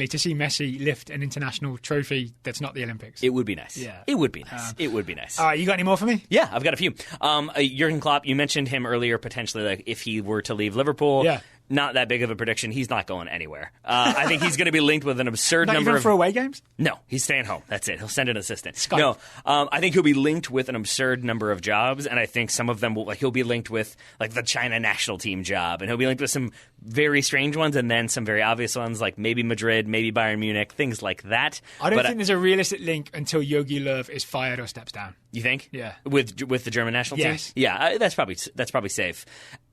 to see Messi lift an international trophy that's not the Olympics. It would be nice. Yeah. It would be nice. It would be nice. All right, you got any more for me? Yeah, I've got a few. Jurgen Klopp, you mentioned him earlier, potentially, like if he were to leave Liverpool. Yeah. Not that big of a prediction. He's not going anywhere. I think he's going to be linked with an absurd Not number even of... for away games? No, he's staying home. That's it. He'll send an assistant. Skype. No, I think he'll be linked with an absurd number of jobs, and I think some of them will, like, he'll be linked with like the China national team job, and he'll be linked with some very strange ones, and then some very obvious ones like maybe Madrid, maybe Bayern Munich, things like that. I don't think there's a realistic link until Yogi Löw is fired or steps down. You think? Yeah. With the German national team? Yes. Yeah, that's probably safe.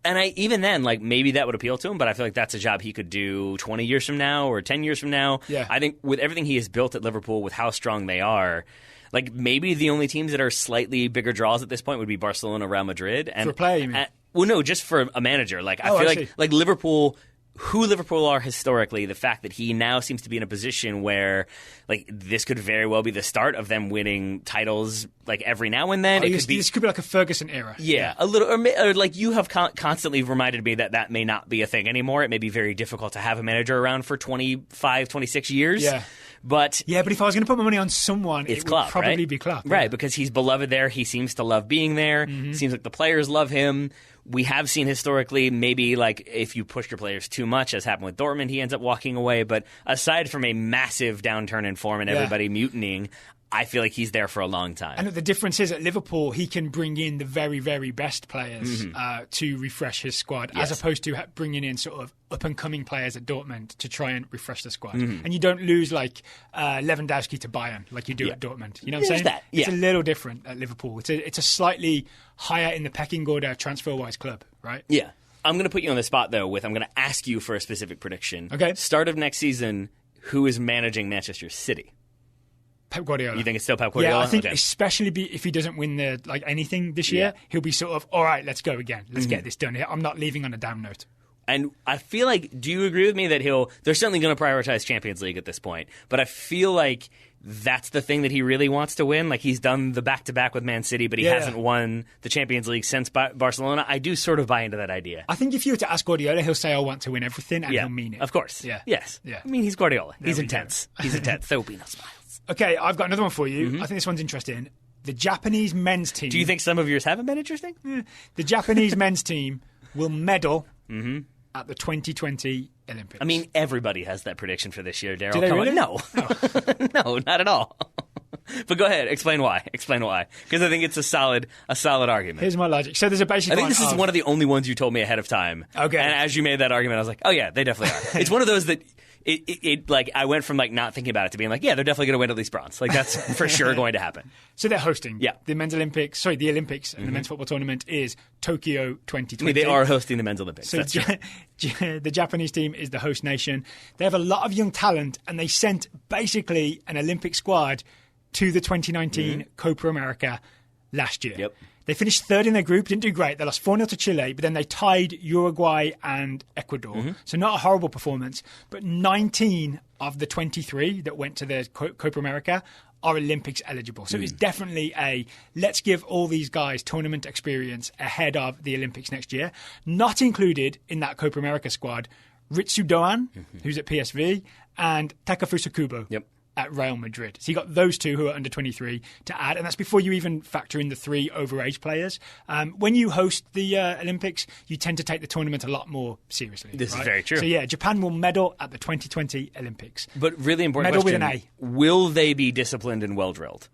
And even then, like, maybe that would appeal to him, but I feel like that's a job he could do 20 years from now or 10 years from now. Yeah. I think with everything he has built at Liverpool, with how strong they are, like, maybe the only teams that are slightly bigger draws at this point would be Barcelona, Real Madrid. And, for a player, you mean? Well, no, just for a manager. Like, I I feel see. like Liverpool... Who Liverpool are historically, the fact that he now seems to be in a position where, like, this could very well be the start of them winning titles, like, every now and then. This could be like a Ferguson era. Yeah, a little, or like you have constantly reminded me that may not be a thing anymore. It may be very difficult to have a manager around for 25, 26 years. Yeah. But if I was going to put my money on someone, it would Klopp, probably right? be Klopp. Right, because he's beloved there. He seems to love being there. Seems like the players love him. We have seen historically, maybe like if you push your players too much, as happened with Dortmund, he ends up walking away. But aside from a massive downturn in form and everybody mutinying, I feel like he's there for a long time. And the difference is at Liverpool, he can bring in the very, very best players to refresh his squad, as opposed to bringing in sort of up-and-coming players at Dortmund to try and refresh the squad. And you don't lose like Lewandowski to Bayern like you do at Dortmund. You know what I'm saying? That. Yeah. It's a little different at Liverpool. It's a slightly higher in the pecking order transfer-wise club, right? Yeah. I'm going to put you on the spot, though, I'm going to ask you for a specific prediction. Okay. Start of next season, who is managing Manchester City? Pep Guardiola. You think it's still Pep Guardiola? Yeah, I think especially if he doesn't win anything this year, he'll be sort of, all right, let's go again. Let's get this done. I'm not leaving on a down note. And I feel like, do you agree with me that they're certainly going to prioritize Champions League at this point, but I feel like that's the thing that he really wants to win. Like, he's done the back-to-back with Man City, but he hasn't won the Champions League since Barcelona. I do sort of buy into that idea. I think if you were to ask Guardiola, he'll say, I want to win everything, and he'll mean it. Of course. Yeah. Yes. Yeah. I mean, he's Guardiola. He's intense. He's intense. There will be no smiles. Okay, I've got another one for you. I think this one's interesting. The Japanese men's team... Do you think some of yours haven't been interesting? The Japanese men's team will medal at the 2020 Olympics. I mean, everybody has that prediction for this year, Daryl. Do they Come really? on. No. No, not at all. But go ahead. Explain why. Because I think it's a solid argument. Here's my logic. So there's a basic I think this is one of the only ones you told me ahead of time. Okay. And as you made that argument, I was like, oh, yeah, they definitely are. It's one of those that... It like I went from like not thinking about it to being like, yeah, they're definitely going to win at least bronze. Like, that's for sure going to happen. So they're hosting. Yeah. The Olympics and the men's football tournament is Tokyo 2020. I mean, they are hosting the men's Olympics. So that's true. The Japanese team is the host nation. They have a lot of young talent, and they sent basically an Olympic squad to the 2019 Copa America last year. Yep. They finished third in their group, didn't do great. They lost 4-0 to Chile, but then they tied Uruguay and Ecuador. So not a horrible performance, but 19 of the 23 that went to the Copa America are Olympics eligible. So it's definitely let's give all these guys tournament experience ahead of the Olympics next year. Not included in that Copa America squad, Ritsu Doan, who's at PSV, and Takafusa Kubo. Yep. At Real Madrid. So you got those two who are under 23 to add, and that's before you even factor in the 3 overage players. When you host the Olympics, you tend to take the tournament a lot more seriously. This is very true. So yeah, Japan will medal at the 2020 Olympics. But really important medal question, with an A. Will they be disciplined and well-drilled?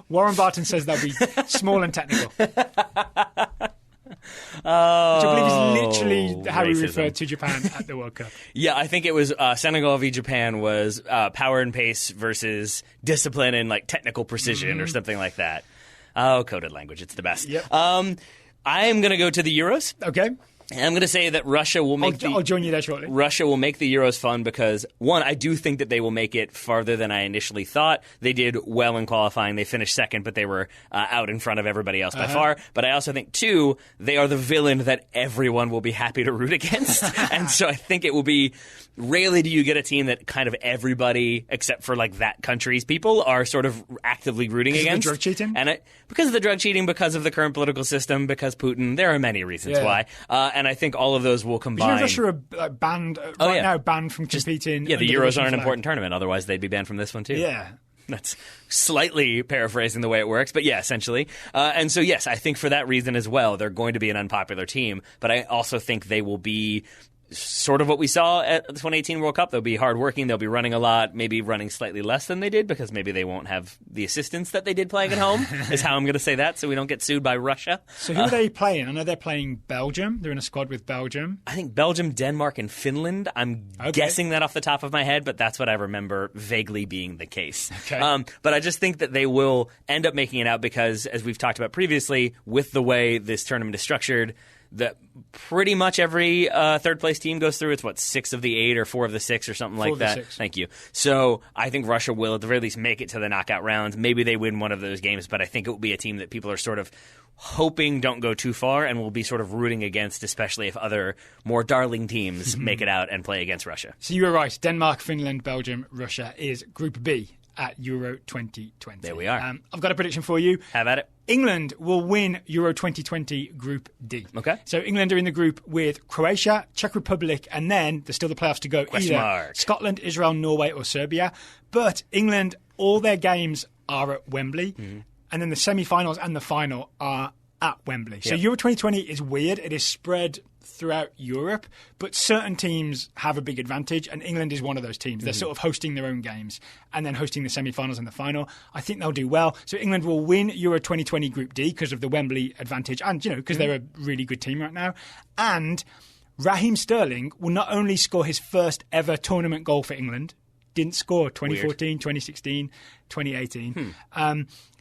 Warren Barton says they'll be small and technical. Which I believe is literally how we referred to Japan at the World Cup. Yeah, I think it was Senegal v Japan was power and pace versus discipline and like technical precision or something like that. Oh, coded language. It's the best. Yep. I am going to go to the Euros. Okay. And I'm going to say that Russia will make I'll join you there shortly. Russia will make the Euros fun because, one, I do think that they will make it farther than I initially thought. They did well in qualifying. They finished second, but they were out in front of everybody else by far. But I also think, two, they are the villain that everyone will be happy to root against. And so I think it will be... Rarely do you get a team that kind of everybody, except for like that country's people, are sort of actively rooting against. Because of the drug cheating? And because of the drug cheating, because of the current political system, because Putin. There are many reasons why. And And I think all of those will combine. You know, Russia are banned now, banned from competing. The Euros aren't an important tournament. Otherwise, they'd be banned from this one too. Yeah. That's slightly paraphrasing the way it works, but yeah, essentially. And so, yes, I think for that reason as well, they're going to be an unpopular team. But I also think they will be sort of what we saw at the 2018 World Cup. They'll be hardworking. They'll be running a lot, maybe running slightly less than they did because maybe they won't have the assistance that they did playing at home, is how I'm going to say that, so we don't get sued by Russia. So who are they playing? I know they're playing Belgium. They're in a squad with Belgium. I think Belgium, Denmark, and Finland. I'm guessing that off the top of my head, but that's what I remember vaguely being the case. Okay. But I just think that they will end up making it out because, as we've talked about previously, with the way this tournament is structured, that pretty much every third-place team goes through. It's, 6 of the 8 or 4 of the 6 or something like that. 6. Thank you. So I think Russia will, at the very least, make it to the knockout rounds. Maybe they win one of those games, but I think it will be a team that people are sort of hoping don't go too far and will be sort of rooting against, especially if other more darling teams make it out and play against Russia. So you were right. Denmark, Finland, Belgium, Russia is Group B at Euro 2020. There we are. I've got a prediction for you. Have at it. England will win Euro 2020 Group D. Okay. So England are in the group with Croatia, Czech Republic, and then there's still the playoffs to go. Question mark. Scotland, Israel, Norway, or Serbia. But England, all their games are at Wembley, and then the semi-finals and the final are at Wembley. So Euro 2020 is weird. It is spread throughout Europe, but certain teams have a big advantage, and England is one of those teams. They're sort of hosting their own games and then hosting the semi-finals and the final. I think they'll do well. So England will win Euro 2020 Group D because of the Wembley advantage and, because they're a really good team right now. And Raheem Sterling will not only score his first ever tournament goal for England, didn't score 2014, Weird. 2016, 2018.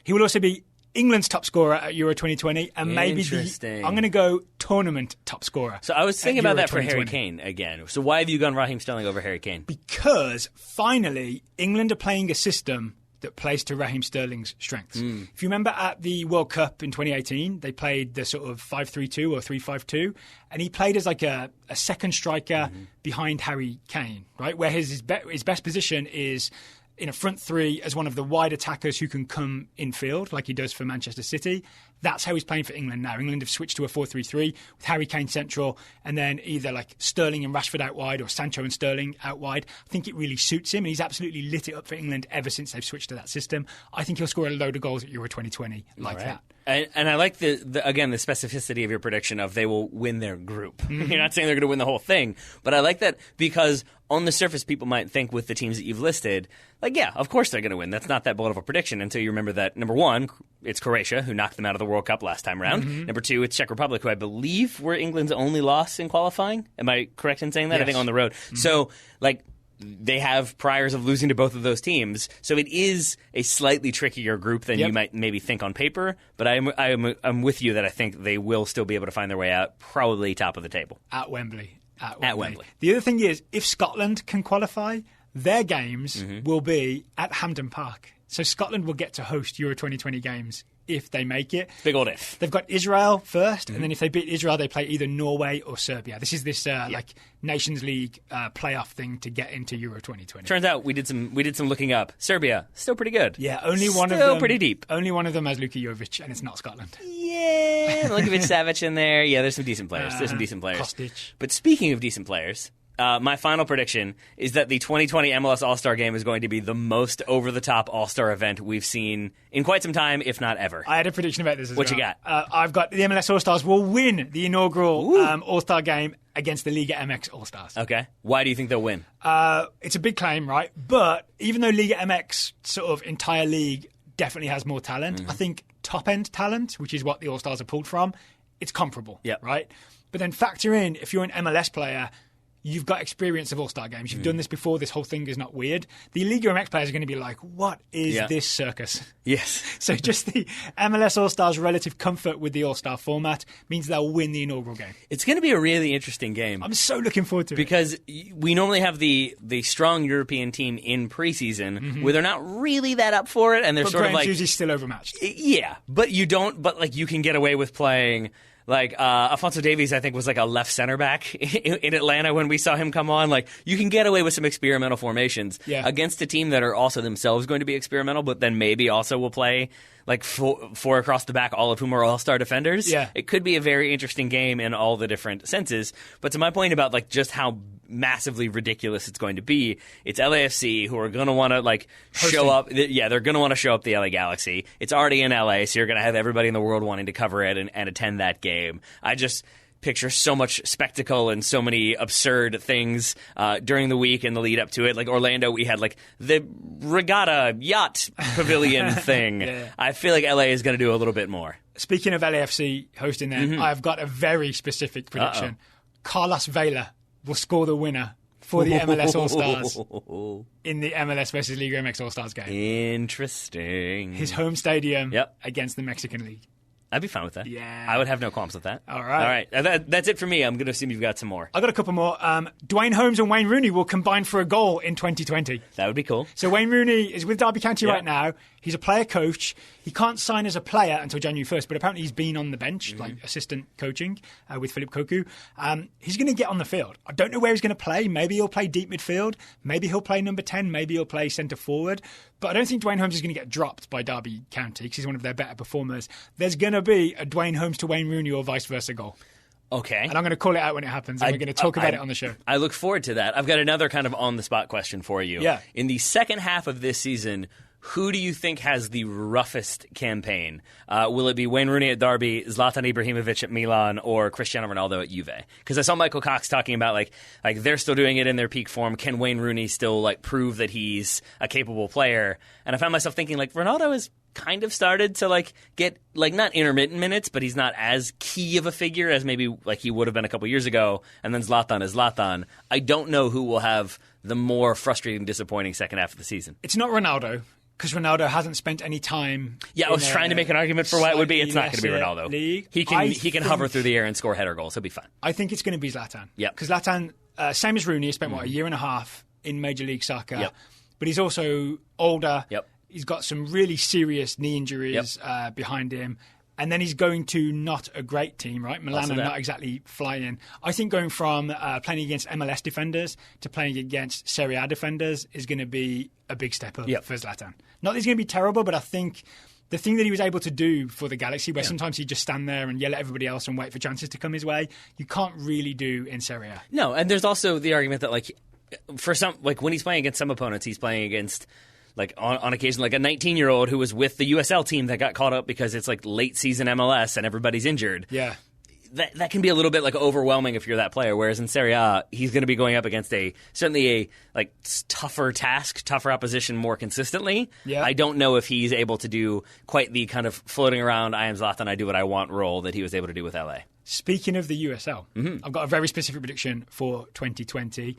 He will also be England's top scorer at Euro 2020, and maybe I'm going to go tournament top scorer. So I was thinking about that for Harry Kane again. So why have you gone Raheem Sterling over Harry Kane? Because finally, England are playing a system that plays to Raheem Sterling's strengths. If you remember at the World Cup in 2018, they played the sort of 5-3-2 or 3-5-2, and he played as like a second striker behind Harry Kane, right? Where his best position is in a front three as one of the wide attackers who can come in field like he does for Manchester City. That's how he's playing for England now. England have switched to a 4-3-3 with Harry Kane central and then either like Sterling and Rashford out wide or Sancho and Sterling out wide. I think it really suits him, and he's absolutely lit it up for England ever since they've switched to that system. I think he'll score a load of goals at Euro 2020 like that. And I like the specificity of your prediction of they will win their group. You're not saying they're going to win the whole thing, but I like that because on the surface people might think with the teams that you've listed, like, yeah, of course they're going to win. That's not that bold of a prediction until you remember that, number one, it's Croatia, who knocked them out of the World Cup last time around. Number two, it's Czech Republic, who I believe were England's only loss in qualifying. Am I correct in saying that? Yes. I think on the road. So, like, they have priors of losing to both of those teams, so it is a slightly trickier group than you might maybe think on paper. But I'm with you that I think they will still be able to find their way out, probably top of the table at Wembley. At Wembley. The other thing is, if Scotland can qualify, their games will be at Hampden Park. So Scotland will get to host Euro 2020 games if they make it. Big old if. They've got Israel first, and then if they beat Israel, they play either Norway or Serbia. This is this like Nations League playoff thing to get into Euro 2020. Turns out we did some looking up. Serbia, still pretty good. Yeah, only one of them. Still pretty deep. Only one of them has Luka Jovic, and it's not Scotland. Yeah, Milinkovic, Savic in there. Yeah, there's some decent players. Kostic. But speaking of decent players, my final prediction is that the 2020 MLS All-Star Game is going to be the most over-the-top All-Star event we've seen in quite some time, if not ever. I had a prediction about this as well. What you got? I've got the MLS All-Stars will win the inaugural All-Star Game against the Liga MX All-Stars. Okay. Why do you think they'll win? It's a big claim, right? But even though Liga MX sort of entire league definitely has more talent, I think top-end talent, which is what the All-Stars are pulled from, it's comparable, right? But then factor in, if you're an MLS player, you've got experience of All-Star games. You've done this before. This whole thing is not weird. The Liga MX players are going to be like, what is this circus? Yes. So just the MLS All-Stars' relative comfort with the All-Star format means they'll win the inaugural game. It's going to be a really interesting game. I'm so looking forward to it. Because we normally have the strong European team in preseason where they're not really that up for it. And they're but sort Graham of like... Hughes is still overmatched. Yeah, but you don't... But like you can get away with playing... Like, Alphonso Davies, I think, was like a left center back in Atlanta when we saw him come on. Like, you can get away with some experimental formations against a team that are also themselves going to be experimental, but then maybe also will play like four across the back, all of whom are all-star defenders. Yeah. It could be a very interesting game in all the different senses. But to my point about like just how massively ridiculous it's going to be, it's LAFC who are going to want to like show up. Yeah, they're going to want to show up the LA Galaxy. It's already in LA, so you're going to have everybody in the world wanting to cover it and attend that game. I just picture so much spectacle and so many absurd things during the week and the lead up to it. Like Orlando, we had like the regatta yacht pavilion thing. Yeah. I feel like LA is going to do a little bit more. Speaking of LAFC hosting them, I've got a very specific prediction. Carlos Vela will score the winner for the MLS All-Stars in the MLS versus Liga MX All-Stars game. Interesting. His home stadium against the Mexican League. I'd be fine with that. Yeah. I would have no qualms with that. All right. That's it for me. I'm going to assume you've got some more. I've got a couple more. Dwayne Holmes and Wayne Rooney will combine for a goal in 2020. That would be cool. So Wayne Rooney is with Derby County right now. He's a player coach. He can't sign as a player until January 1st, but apparently he's been on the bench, like assistant coaching with Philip Koku. He's going to get on the field. I don't know where he's going to play. Maybe he'll play deep midfield. Maybe he'll play number 10. Maybe he'll play centre forward. But I don't think Dwayne Holmes is going to get dropped by Derby County because he's one of their better performers. There's going to be a Dwayne Holmes to Wayne Rooney or vice versa goal. Okay. And I'm going to call it out when it happens, and we're going to talk about it on the show. I look forward to that. I've got another kind of on-the-spot question for you. Yeah. In the second half of this season, who do you think has the roughest campaign? Will it be Wayne Rooney at Derby, Zlatan Ibrahimovic at Milan, or Cristiano Ronaldo at Juve? Because I saw Michael Cox talking about like they're still doing it in their peak form. Can Wayne Rooney still like prove that he's a capable player? And I found myself thinking like Ronaldo has kind of started to like get like not intermittent minutes, but he's not as key of a figure as maybe like he would have been a couple years ago. And then Zlatan is Zlatan. I don't know who will have the more frustrating, disappointing second half of the season. It's not Ronaldo. Because Ronaldo hasn't spent any time. Yeah, I was trying to make an argument for why it would be. It's not going to be Ronaldo. League. He can hover through the air and score header goals. He'll be fine. I think it's going to be Zlatan. Yeah. Because Zlatan, same as Rooney, has spent a year and a half in Major League Soccer. Yep. But he's also older. Yep. He's got some really serious knee injuries behind him. And then he's going to not a great team, right? Milan are not exactly flying. I think going from playing against MLS defenders to playing against Serie A defenders is going to be a big step up for Zlatan. Not that he's going to be terrible, but I think the thing that he was able to do for the Galaxy, where sometimes he'd just stand there and yell at everybody else and wait for chances to come his way, you can't really do in Serie A. No, and there's also the argument that like for some, like when he's playing against some opponents, he's playing against like on occasion, like a 19-year-old who was with the USL team that got caught up because it's like late season MLS and everybody's injured. Yeah. That can be a little bit like overwhelming if you're that player. Whereas in Serie A, he's going to be going up against certainly a like tougher task, tougher opposition more consistently. Yeah. I don't know if he's able to do quite the kind of floating around, I am Zlatan, I do what I want role that he was able to do with LA. Speaking of the USL, I've got a very specific prediction for 2020.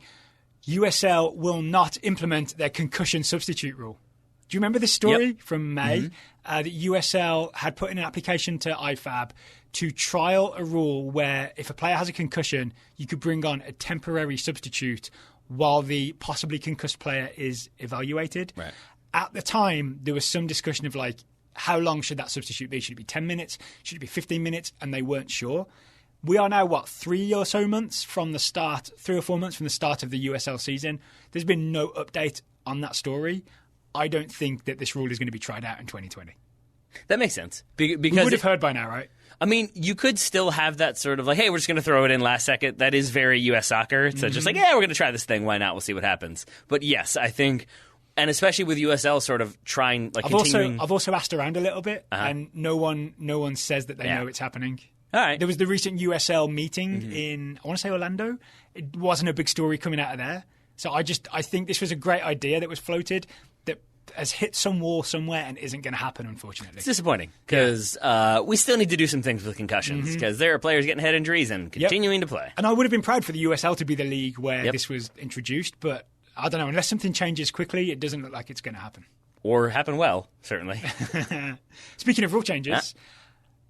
USL will not implement their concussion substitute rule. Do you remember this story from May? That USL had put in an application to IFAB to trial a rule where if a player has a concussion, you could bring on a temporary substitute while the possibly concussed player is evaluated. Right. At the time, there was some discussion of like, how long should that substitute be? Should it be 10 minutes? Should it be 15 minutes? And they weren't sure. We are now, 3 or 4 months from the start of the USL season. There's been no update on that story. I don't think that this rule is going to be tried out in 2020. That makes sense. Because we would have heard by now, right? I mean, you could still have that sort of like, hey, we're just going to throw it in last second. That is very U.S. soccer. So just like, yeah, we're going to try this thing. Why not? We'll see what happens. But yes, I think, and especially with USL sort of trying, like continuing. I've also asked around a little bit, and no one says that they know it's happening. All right. There was the recent USL meeting in, I want to say Orlando. It wasn't a big story coming out of there. So I think this was a great idea that was floated that has hit some wall somewhere and isn't going to happen, unfortunately. It's disappointing because we still need to do some things with concussions because there are players getting head injuries and continuing to play. And I would have been proud for the USL to be the league where this was introduced, but I don't know, unless something changes quickly, it doesn't look like it's going to happen. Or happen well, certainly. Speaking of rule changes,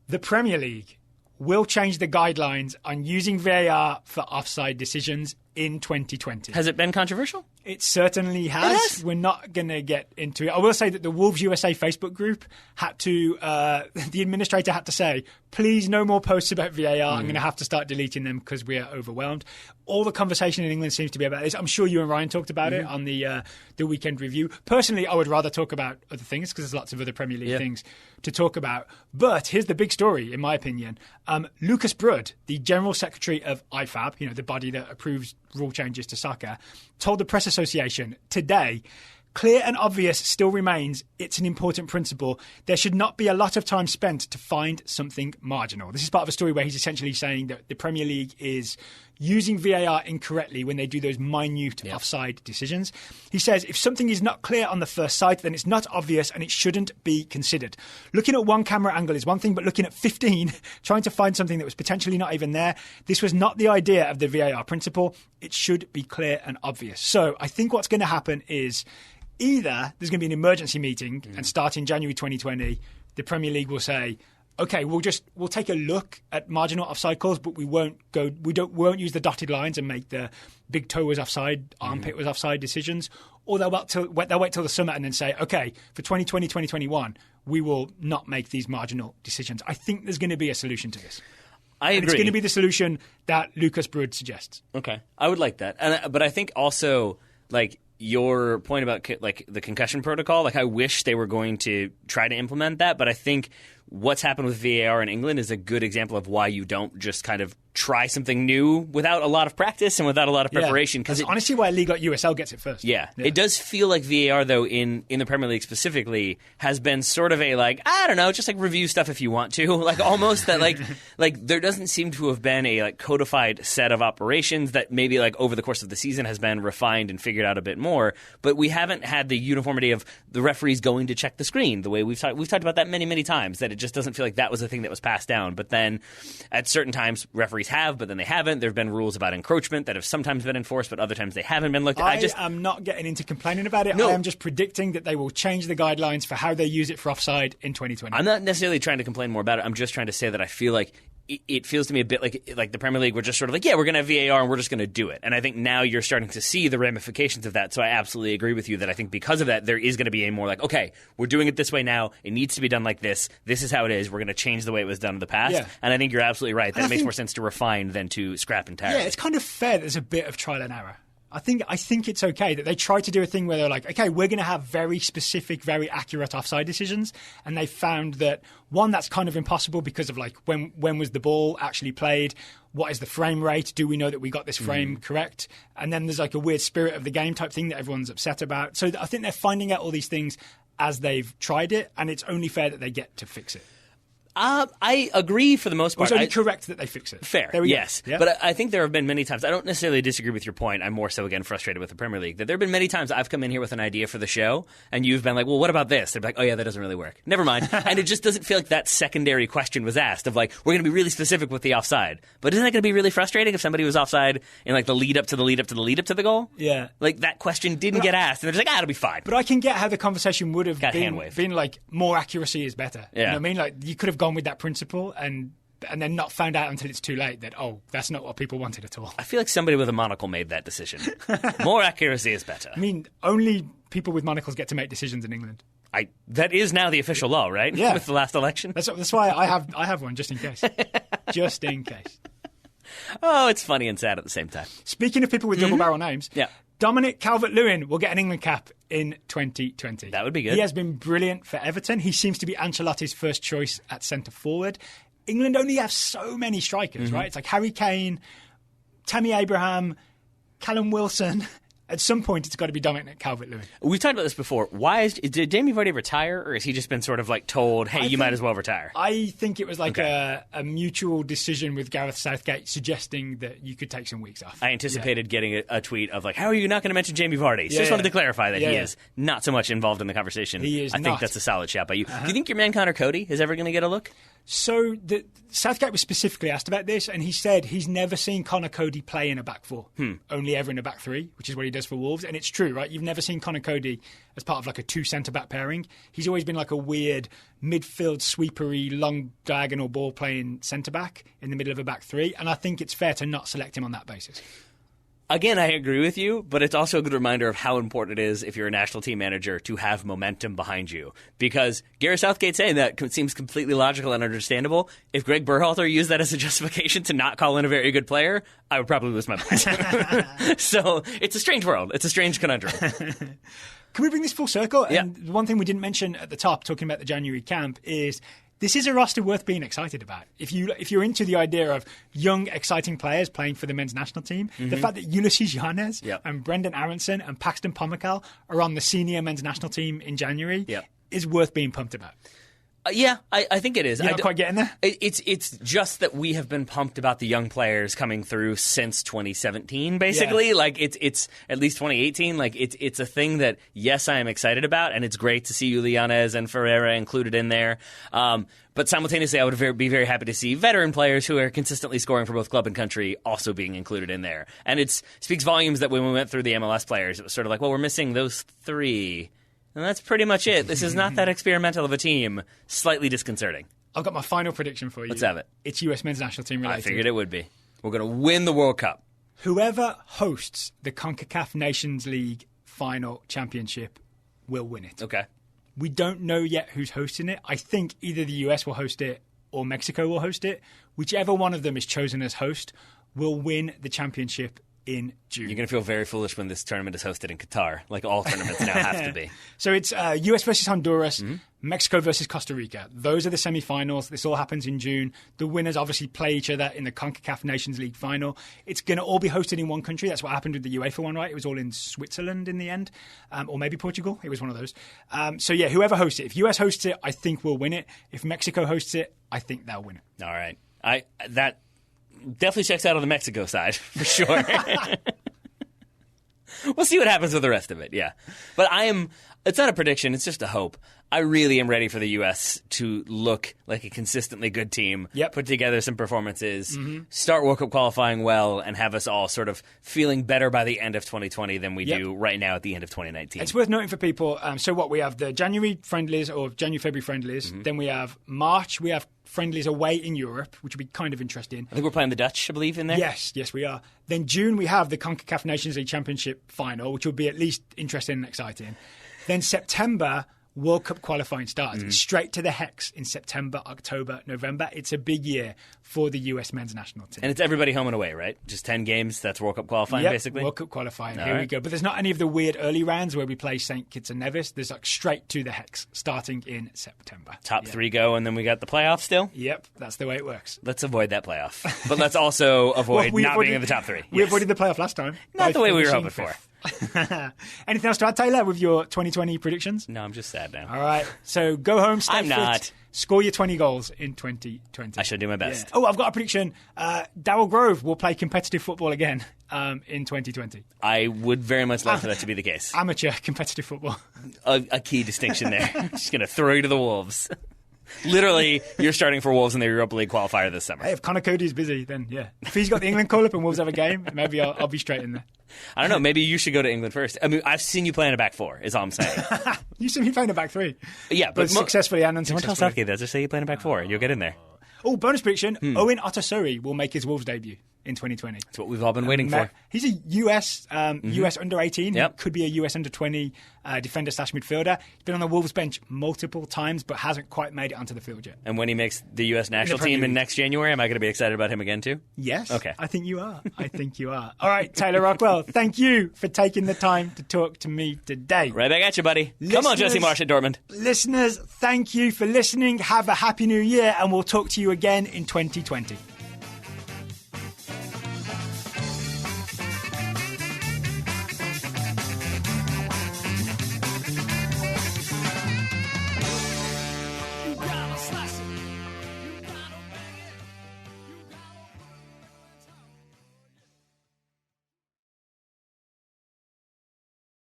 the Premier League will change the guidelines on using VAR for offside decisions in 2020. Has it been controversial? It certainly has. We're not going to get into it. I will say that the Wolves USA Facebook group had to, the administrator had to say, please no more posts about VAR. I'm going to have to start deleting them because we are overwhelmed. All the conversation in England seems to be about this. I'm sure you and Ryan talked about it on the weekend review. Personally, I would rather talk about other things because there's lots of other Premier League things to talk about. But here's the big story, in my opinion. Lucas Brud, the General Secretary of IFAB, the body that approves rule changes to soccer, told the Press Association today, clear and obvious still remains it's an important principle. There should not be a lot of time spent to find something marginal. This is part of a story where he's essentially saying that the Premier League is using VAR incorrectly when they do those minute offside decisions. He says if something is not clear on the first sight, then it's not obvious and it shouldn't be considered. Looking at one camera angle is one thing, but looking at 15, trying to find something that was potentially not even there, this was not the idea of the VAR principle. It should be clear and obvious. So I think what's going to happen is either there's going to be an emergency meeting and start in January 2020, the Premier League will say, okay, we'll take a look at marginal offside calls, but we won't use the dotted lines and make the big toe was offside, armpit was offside decisions. Or they'll wait till the summer and then say, okay, for 2020, 2021, we will not make these marginal decisions. I think there's going to be a solution to this. I agree. And it's going to be the solution that Lucas Brud suggests. Okay, I would like that, but I think also your point about the concussion protocol, I wish they were going to try to implement that, but I think what's happened with VAR in England is a good example of why you don't just kind of try something new without a lot of practice and without a lot of preparation. Because honestly why a league like USL gets it first. Yeah. It does feel like VAR, though, in the Premier League specifically, has been sort of a, I don't know, just review stuff if you want to. Almost that, there doesn't seem to have been a, codified set of operations that maybe, over the course of the season has been refined and figured out a bit more. But we haven't had the uniformity of the referees going to check the screen the way we've talked about that many, many times, that it just doesn't feel like that was a thing that was passed down. But then at certain times, referees have, but then they haven't. There have been rules about encroachment that have sometimes been enforced, but other times they haven't been looked at. I'm not getting into complaining about it. No. I am just predicting that they will change the guidelines for how they use it for offside in 2020. I'm not necessarily trying to complain more about it. I'm just trying to say that I feel like it feels to me a bit like the Premier League were just sort of we're going to have VAR and we're just going to do it. And I think now you're starting to see the ramifications of that. So I absolutely agree with you that I think because of that, there is going to be a more okay, we're doing it this way now. It needs to be done like this. This is how it is. We're going to change the way it was done in the past. Yeah. And I think you're absolutely right that it makes more sense to refine than to scrap entirely. Yeah, it's kind of fair. There's a bit of trial and error. I think it's okay that they try to do a thing where they're okay, we're going to have very specific, very accurate offside decisions. And they found that, one, that's kind of impossible because of when was the ball actually played? What is the frame rate? Do we know that we got this frame correct? And then there's a weird spirit of the game type thing that everyone's upset about. So I think they're finding out all these things as they've tried it, and it's only fair that they get to fix it. I agree for the most part. It's only correct that they fix it. Fair, yes. Yeah? But I think there have been many times, I don't necessarily disagree with your point, I'm more so, again, frustrated with the Premier League, that there have been many times I've come in here with an idea for the show, and you've been well, what about this? They're oh yeah, that doesn't really work. Never mind. And it just doesn't feel like that secondary question was asked of we're going to be really specific with the offside. But isn't that going to be really frustrating if somebody was offside in the lead up to the lead up to the lead up to the goal? Yeah. That question didn't get asked, and they're just it'll be fine. But I can get how the conversation would have been more accuracy is better. Yeah. You know what I mean? You could have gone with that principle and then not found out until it's too late that, that's not what people wanted at all. I feel like somebody with a monocle made that decision. More accuracy is better. I mean, only people with monocles get to make decisions in England. That is now the official law, right? Yeah. With the last election. That's why I have one, just in case. Just in case. Oh, it's funny and sad at the same time. Speaking of people with double-barrel names, Dominic Calvert-Lewin will get an England cap in 2020. That would be good. He has been brilliant for Everton. He seems to be Ancelotti's first choice at centre-forward. England only have so many strikers, right? It's Harry Kane, Tammy Abraham, Callum Wilson. At some point, it's got to be Dominic Calvert-Lewin. We've talked about this before. Did Jamie Vardy retire, or has he just been sort of told, hey, you might as well retire? I think it was a mutual decision with Gareth Southgate suggesting that you could take some weeks off. I anticipated getting a tweet of how are you not going to mention Jamie Vardy? Just wanted to clarify that he is not so much involved in the conversation. He is I think that's a solid shout by you. Do you think your man Connor Cody is ever going to get a look? So Southgate was specifically asked about this, and he said he's never seen Connor Cody play in a back four, only ever in a back three, which is what he does for Wolves. And it's true, right? You've never seen Connor Cody as part of a two centre-back pairing. He's always been a weird midfield sweepery, long diagonal ball-playing centre-back in the middle of a back three, and I think it's fair to not select him on that basis. Again, I agree with you, but it's also a good reminder of how important it is if you're a national team manager to have momentum behind you. Because Gareth Southgate saying that seems completely logical and understandable. If Greg Berhalter used that as a justification to not call in a very good player, I would probably lose my mind. So it's a strange world. It's a strange conundrum. Can we bring this full circle? And yeah. One thing we didn't mention at the top, talking about the January camp, is this is a roster worth being excited about. If you're into the idea of young, exciting players playing for the men's national team, the fact that Ulysses Yanez and Brendan Aronson and Paxton Pomykal are on the senior men's national team in January is worth being pumped about. Yeah, I think it is. You're not quite getting there? It's just that we have been pumped about the young players coming through since 2017, basically. Yeah. Like, it's at least 2018. Like, it's a thing that, yes, I am excited about, and it's great to see Julianez and Ferreira included in there. But simultaneously, I would be very happy to see veteran players who are consistently scoring for both club and country also being included in there. And it speaks volumes that when we went through the MLS players, it was sort of like, well, we're missing those three. And that's pretty much it. This is not that experimental of a team. Slightly disconcerting. I've got my final prediction for you. Let's have it. It's US men's national team related. I figured it would be. We're going to win the World Cup. Whoever hosts the CONCACAF Nations League final championship will win it. Okay. We don't know yet who's hosting it. I think either the US will host it or Mexico will host it. Whichever one of them is chosen as host will win the championship in June. You're going to feel very foolish when this tournament is hosted in Qatar, like all tournaments now have to be. So it's US versus Honduras, Mexico versus Costa Rica. Those are the semi-finals. This all happens in June. The winners obviously play each other in the CONCACAF Nations League final. It's going to all be hosted in one country. That's what happened with the UEFA one, right? It was all in Switzerland in the end, or maybe Portugal. It was one of those. So yeah, whoever hosts it. If US hosts it, I think we'll win it. If Mexico hosts it, I think they'll win it. All right. That definitely checks out on the Mexico side, for sure. We'll see what happens with the rest of it, yeah. But it's not a prediction, it's just a hope. I really am ready for the U.S. to look like a consistently good team, put together some performances, start World Cup qualifying well, and have us all sort of feeling better by the end of 2020 than we do right now at the end of 2019. It's worth noting for people, so what, we have the January friendlies or January-February friendlies, then we have March, we have friendlies away in Europe, which would be kind of interesting. I think we're playing the Dutch, I believe, in there. Yes, we are. Then June, we have the CONCACAF Nations League Championship final, which will be at least interesting and exciting. Then September, World Cup qualifying starts. Straight to the Hex in September, October, November. It's a big year for the US men's national team. And it's everybody home and away, right? Just 10 games, that's World Cup qualifying, basically? World Cup qualifying. Here we go. But there's not any of the weird early rounds where we play St. Kitts and Nevis. There's like straight to the Hex, starting in September. Top three go, and then we got the playoffs still? Yep, that's the way it works. Let's avoid that playoff. But let's also avoid not being in the top three. We avoided the playoff last time. Not the way we were hoping for. Anything else to add, Taylor, with your 2020 predictions? No, I'm just sad now. All right. So go home, stay I'm fit, not. Score your 20 goals in 2020. I should do my best. Yeah. Oh, I've got a prediction. Darryl Grove will play competitive football again in 2020. I would very much like for that to be the case. Amateur competitive football. A key distinction there. Just going to throw you to the Wolves. Literally, you're starting for Wolves in the Europa League qualifier this summer. Hey, if Conor Cody's busy, then yeah. If he's got the England call-up and Wolves have a game, maybe I'll be straight in there. I don't know. Maybe you should go to England first. I mean, I've seen you play in a back four, is all I'm saying. You see me playing a back three. Yeah, but successfully and unsuccessfully. Don't tell Southgate that. Just say you play in a back four. You'll get in there. Oh, bonus prediction. Owen Otasori will make his Wolves debut in 2020. That's what we've all been waiting for. He's a US under 18. Yep. He could be a US under 20 defender / midfielder. He's been on the Wolves bench multiple times, but hasn't quite made it onto the field yet. And when he makes the US national team in next January, am I going to be excited about him again too? Yes. Okay. I think you are. All right, Taylor Rockwell, thank you for taking the time to talk to me today. Right back at you, buddy. Come on, Jesse Marsh at Dortmund. Listeners, thank you for listening. Have a happy new year, and we'll talk to you again in 2020. Slash